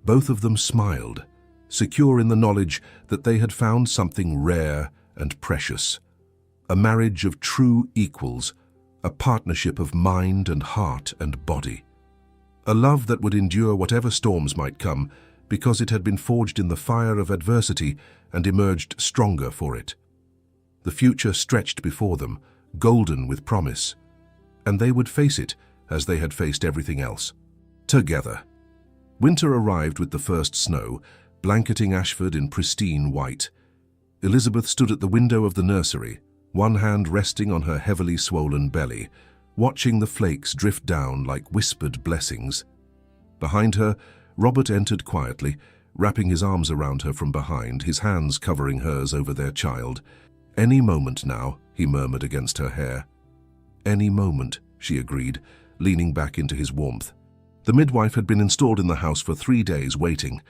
both of them smiled, secure in the knowledge that they had found something rare and precious. A marriage of true equals, a partnership of mind and heart and body. A love that would endure whatever storms might come, because it had been forged in the fire of adversity and emerged stronger for it. The future stretched before them, golden with promise, and they would face it as they had faced everything else. Together. Winter arrived with the first snow, blanketing Ashford in pristine white. Elizabeth stood at the window of the nursery, one hand resting on her heavily swollen belly, watching the flakes drift down like whispered blessings. Behind her, Robert entered quietly, wrapping his arms around her from behind, his hands covering hers over their child. "Any moment now," he murmured against her hair. "Any moment," she agreed, leaning back into his warmth. The midwife had been installed in the house for 3 days, waiting.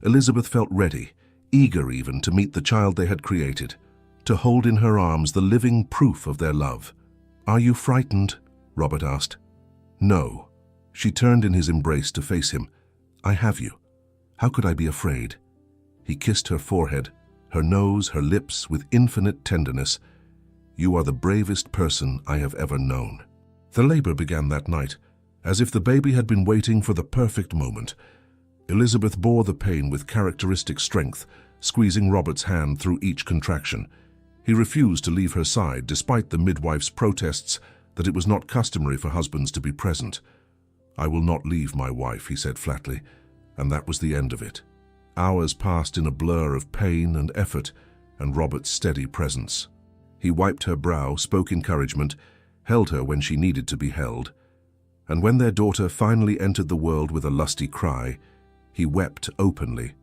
Elizabeth felt ready, eager even to meet the child they had created, to hold in her arms the living proof of their love. "Are you frightened?" Robert asked. "No." She turned in his embrace to face him. "I have you. How could I be afraid?" He kissed her forehead, her nose, her lips with infinite tenderness. "You are the bravest person I have ever known." The labor began that night, as if the baby had been waiting for the perfect moment. Elizabeth bore the pain with characteristic strength, squeezing Robert's hand through each contraction. He refused to leave her side, despite the midwife's protests that it was not customary for husbands to be present. "I will not leave my wife," he said flatly, and that was the end of it. Hours passed in a blur of pain and effort, and Robert's steady presence. He wiped her brow, spoke encouragement, held her when she needed to be held. And when their daughter finally entered the world with a lusty cry, he wept openly.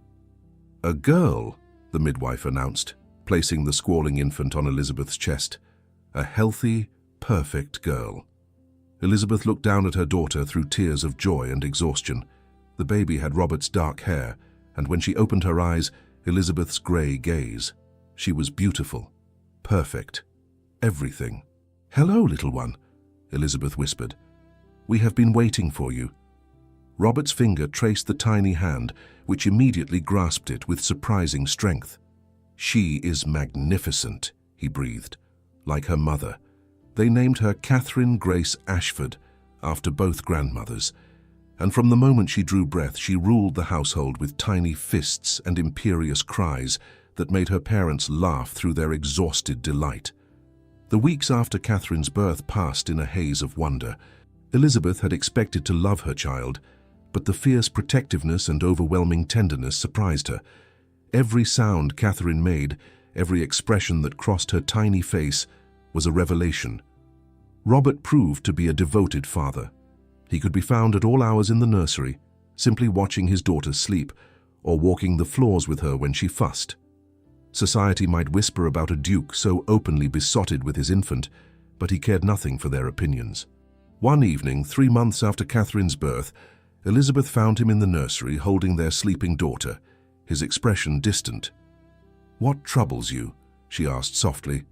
"A girl," the midwife announced, placing the squalling infant on Elizabeth's chest. "A healthy, perfect girl." Elizabeth looked down at her daughter through tears of joy and exhaustion. The baby had Robert's dark hair, and when she opened her eyes, Elizabeth's grey gaze. She was beautiful, perfect, everything. "Hello, little one," Elizabeth whispered. "We have been waiting for you." Robert's finger traced the tiny hand, which immediately grasped it with surprising strength. "She is magnificent," he breathed, "like her mother." They named her Catherine Grace Ashford, after both grandmothers, and from the moment she drew breath, she ruled the household with tiny fists and imperious cries that made her parents laugh through their exhausted delight. The weeks after Catherine's birth passed in a haze of wonder. Elizabeth had expected to love her child, but the fierce protectiveness and overwhelming tenderness surprised her. Every sound Catherine made, every expression that crossed her tiny face, was a revelation. Robert proved to be a devoted father. He could be found at all hours in the nursery, simply watching his daughter sleep, or walking the floors with her when she fussed. Society might whisper about a duke so openly besotted with his infant, but he cared nothing for their opinions. One evening, 3 months after Catherine's birth, Elizabeth found him in the nursery holding their sleeping daughter, his expression distant. "What troubles you?" she asked softly.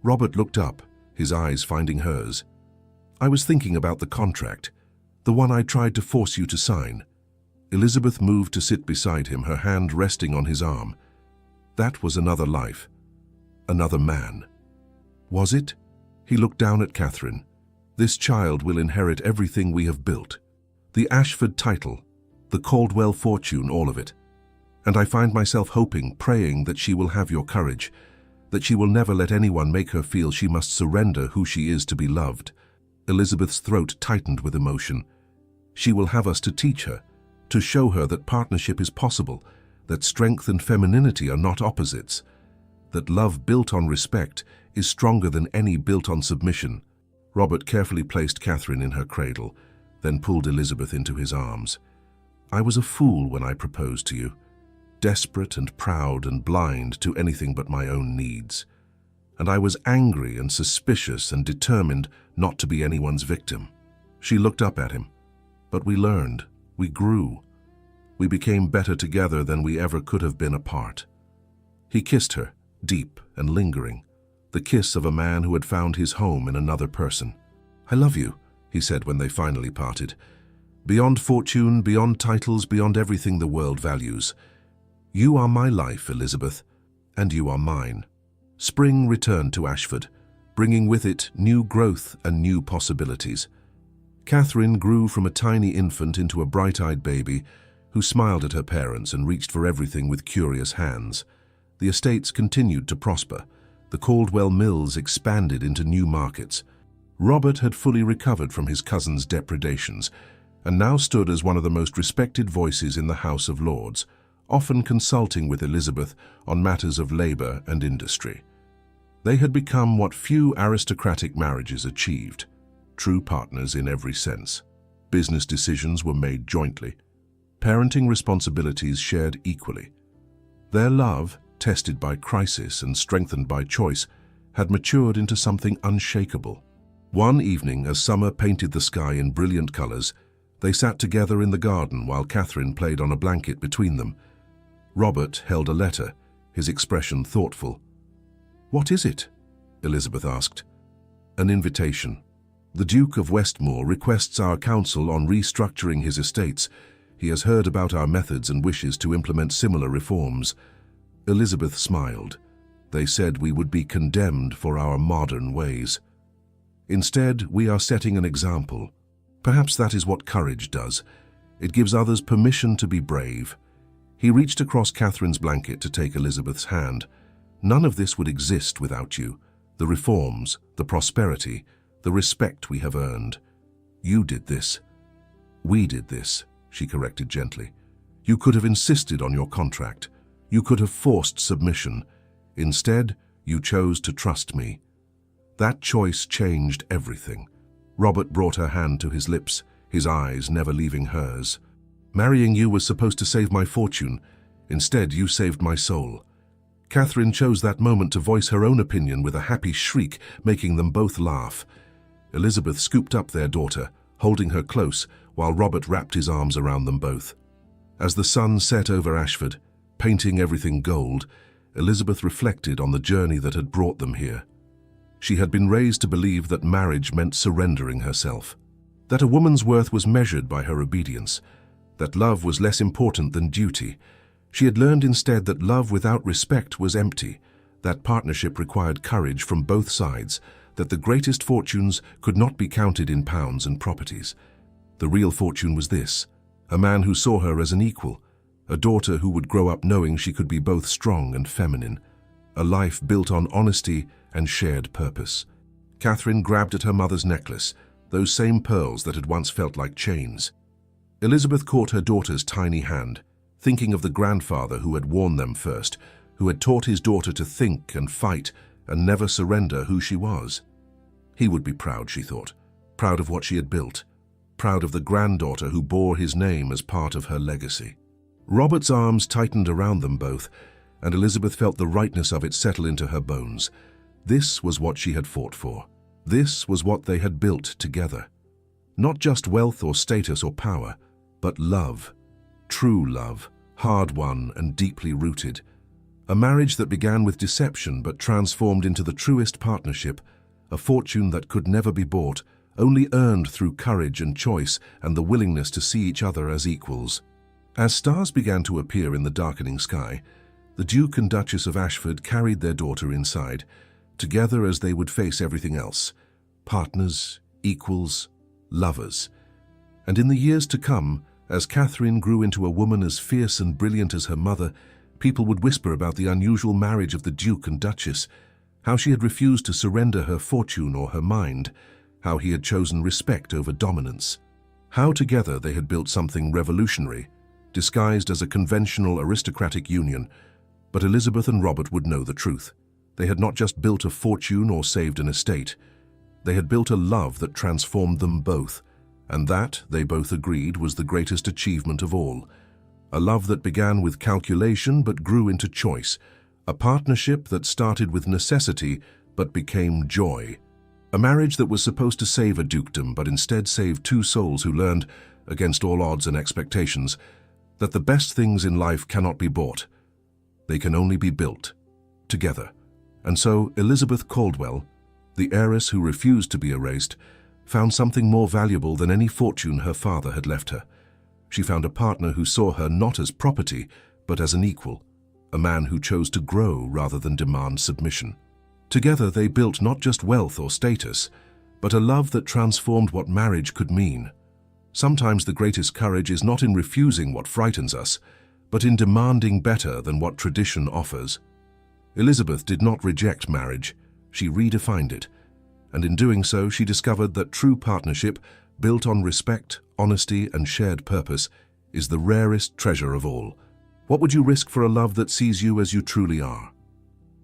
Robert looked up, his eyes finding hers. "I was thinking about the contract, the one I tried to force you to sign." Elizabeth moved to sit beside him, her hand resting on his arm. That was another life, another man. Was it? He looked down at Catherine. "This child will inherit everything we have built. The Ashford title, the Caldwell fortune, all of it. And I find myself hoping, praying that she will have your courage, that she will never let anyone make her feel she must surrender who she is to be loved." Elizabeth's throat tightened with emotion. "She will have us to teach her, to show her that partnership is possible, that strength and femininity are not opposites, that love built on respect is stronger than any built on submission." Robert carefully placed Catherine in her cradle, then pulled Elizabeth into his arms. "I was a fool when I proposed to you, desperate and proud and blind to anything but my own needs. And I was angry and suspicious and determined not to be anyone's victim." She looked up at him. "But we learned, we grew. We became better together than we ever could have been apart." He kissed her, deep and lingering, the kiss of a man who had found his home in another person. "I love you," he said when they finally parted. "Beyond fortune, beyond titles, beyond everything the world values. You are my life, Elizabeth, and you are mine." Spring returned to Ashford, bringing with it new growth and new possibilities. Catherine grew from a tiny infant into a bright-eyed baby who smiled at her parents and reached for everything with curious hands. The estates continued to prosper. The Caldwell mills expanded into new markets. Robert had fully recovered from his cousin's depredations and now stood as one of the most respected voices in the House of Lords, often consulting with Elizabeth on matters of labor and industry. They had become what few aristocratic marriages achieved, true partners in every sense. Business decisions were made jointly, parenting responsibilities shared equally. Their love, tested by crisis and strengthened by choice, had matured into something unshakable. One evening, as summer painted the sky in brilliant colors, they sat together in the garden while Catherine played on a blanket between them. Robert held a letter, his expression thoughtful. "What is it?" Elizabeth asked. "An invitation. The Duke of Westmore requests our counsel on restructuring his estates. He has heard about our methods and wishes to implement similar reforms." Elizabeth smiled. "They said we would be condemned for our modern ways. Instead, we are setting an example. Perhaps that is what courage does. It gives others permission to be brave." He reached across Catherine's blanket to take Elizabeth's hand. "None of this would exist without you. The reforms, the prosperity, the respect we have earned. You did this. We did this," she corrected gently. "You could have insisted on your contract. You could have forced submission. Instead, you chose to trust me. That choice changed everything." Robert brought her hand to his lips, his eyes never leaving hers. "Marrying you was supposed to save my fortune. Instead, you saved my soul." Catherine chose that moment to voice her own opinion with a happy shriek, making them both laugh. Elizabeth scooped up their daughter, holding her close, while Robert wrapped his arms around them both. As the sun set over Ashford, painting everything gold, Elizabeth reflected on the journey that had brought them here. She had been raised to believe that marriage meant surrendering herself, that a woman's worth was measured by her obedience, that love was less important than duty. She had learned instead that love without respect was empty, that partnership required courage from both sides, that the greatest fortunes could not be counted in pounds and properties. The real fortune was this: a man who saw her as an equal, a daughter who would grow up knowing she could be both strong and feminine, a life built on honesty and shared purpose. Catherine grabbed at her mother's necklace, those same pearls that had once felt like chains. Elizabeth caught her daughter's tiny hand, thinking of the grandfather who had warned them first, who had taught his daughter to think and fight and never surrender who she was. He would be proud, she thought, proud of what she had built, proud of the granddaughter who bore his name as part of her legacy. Robert's arms tightened around them both, and Elizabeth felt the rightness of it settle into her bones. This was what she had fought for. This was what they had built together. Not just wealth or status or power, but love. True love, hard-won and deeply rooted. A marriage that began with deception but transformed into the truest partnership, a fortune that could never be bought, only earned through courage and choice and the willingness to see each other as equals. As stars began to appear in the darkening sky, the Duke and Duchess of Ashford carried their daughter inside, together as they would face everything else. Partners, equals, lovers. And in the years to come, as Catherine grew into a woman as fierce and brilliant as her mother, people would whisper about the unusual marriage of the Duke and Duchess, how she had refused to surrender her fortune or her mind, how he had chosen respect over dominance, how together they had built something revolutionary, disguised as a conventional aristocratic union. But Elizabeth and Robert would know the truth. They had not just built a fortune or saved an estate. They had built a love that transformed them both, and that, they both agreed, was the greatest achievement of all. A love that began with calculation but grew into choice, a partnership that started with necessity but became joy. A marriage that was supposed to save a dukedom but instead saved two souls who learned, against all odds and expectations, that the best things in life cannot be bought. They can only be built, together. And so Elizabeth Caldwell, the heiress who refused to be erased, found something more valuable than any fortune her father had left her. She found a partner who saw her not as property, but as an equal, a man who chose to grow rather than demand submission. Together they built not just wealth or status, but a love that transformed what marriage could mean. Sometimes the greatest courage is not in refusing what frightens us, but in demanding better than what tradition offers. Elizabeth did not reject marriage, she redefined it, and in doing so she discovered that true partnership, built on respect, honesty, and shared purpose, is the rarest treasure of all. What would you risk for a love that sees you as you truly are?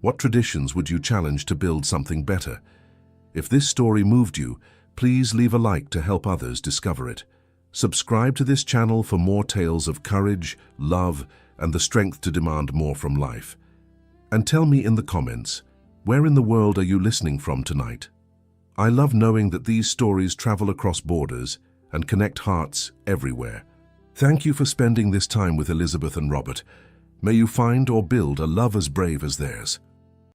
What traditions would you challenge to build something better? If this story moved you, please leave a like to help others discover it. Subscribe to this channel for more tales of courage, love, and the strength to demand more from life. And tell me in the comments, where in the world are you listening from tonight? I love knowing that these stories travel across borders and connect hearts everywhere. Thank you for spending this time with Elizabeth and Robert. May you find or build a love as brave as theirs.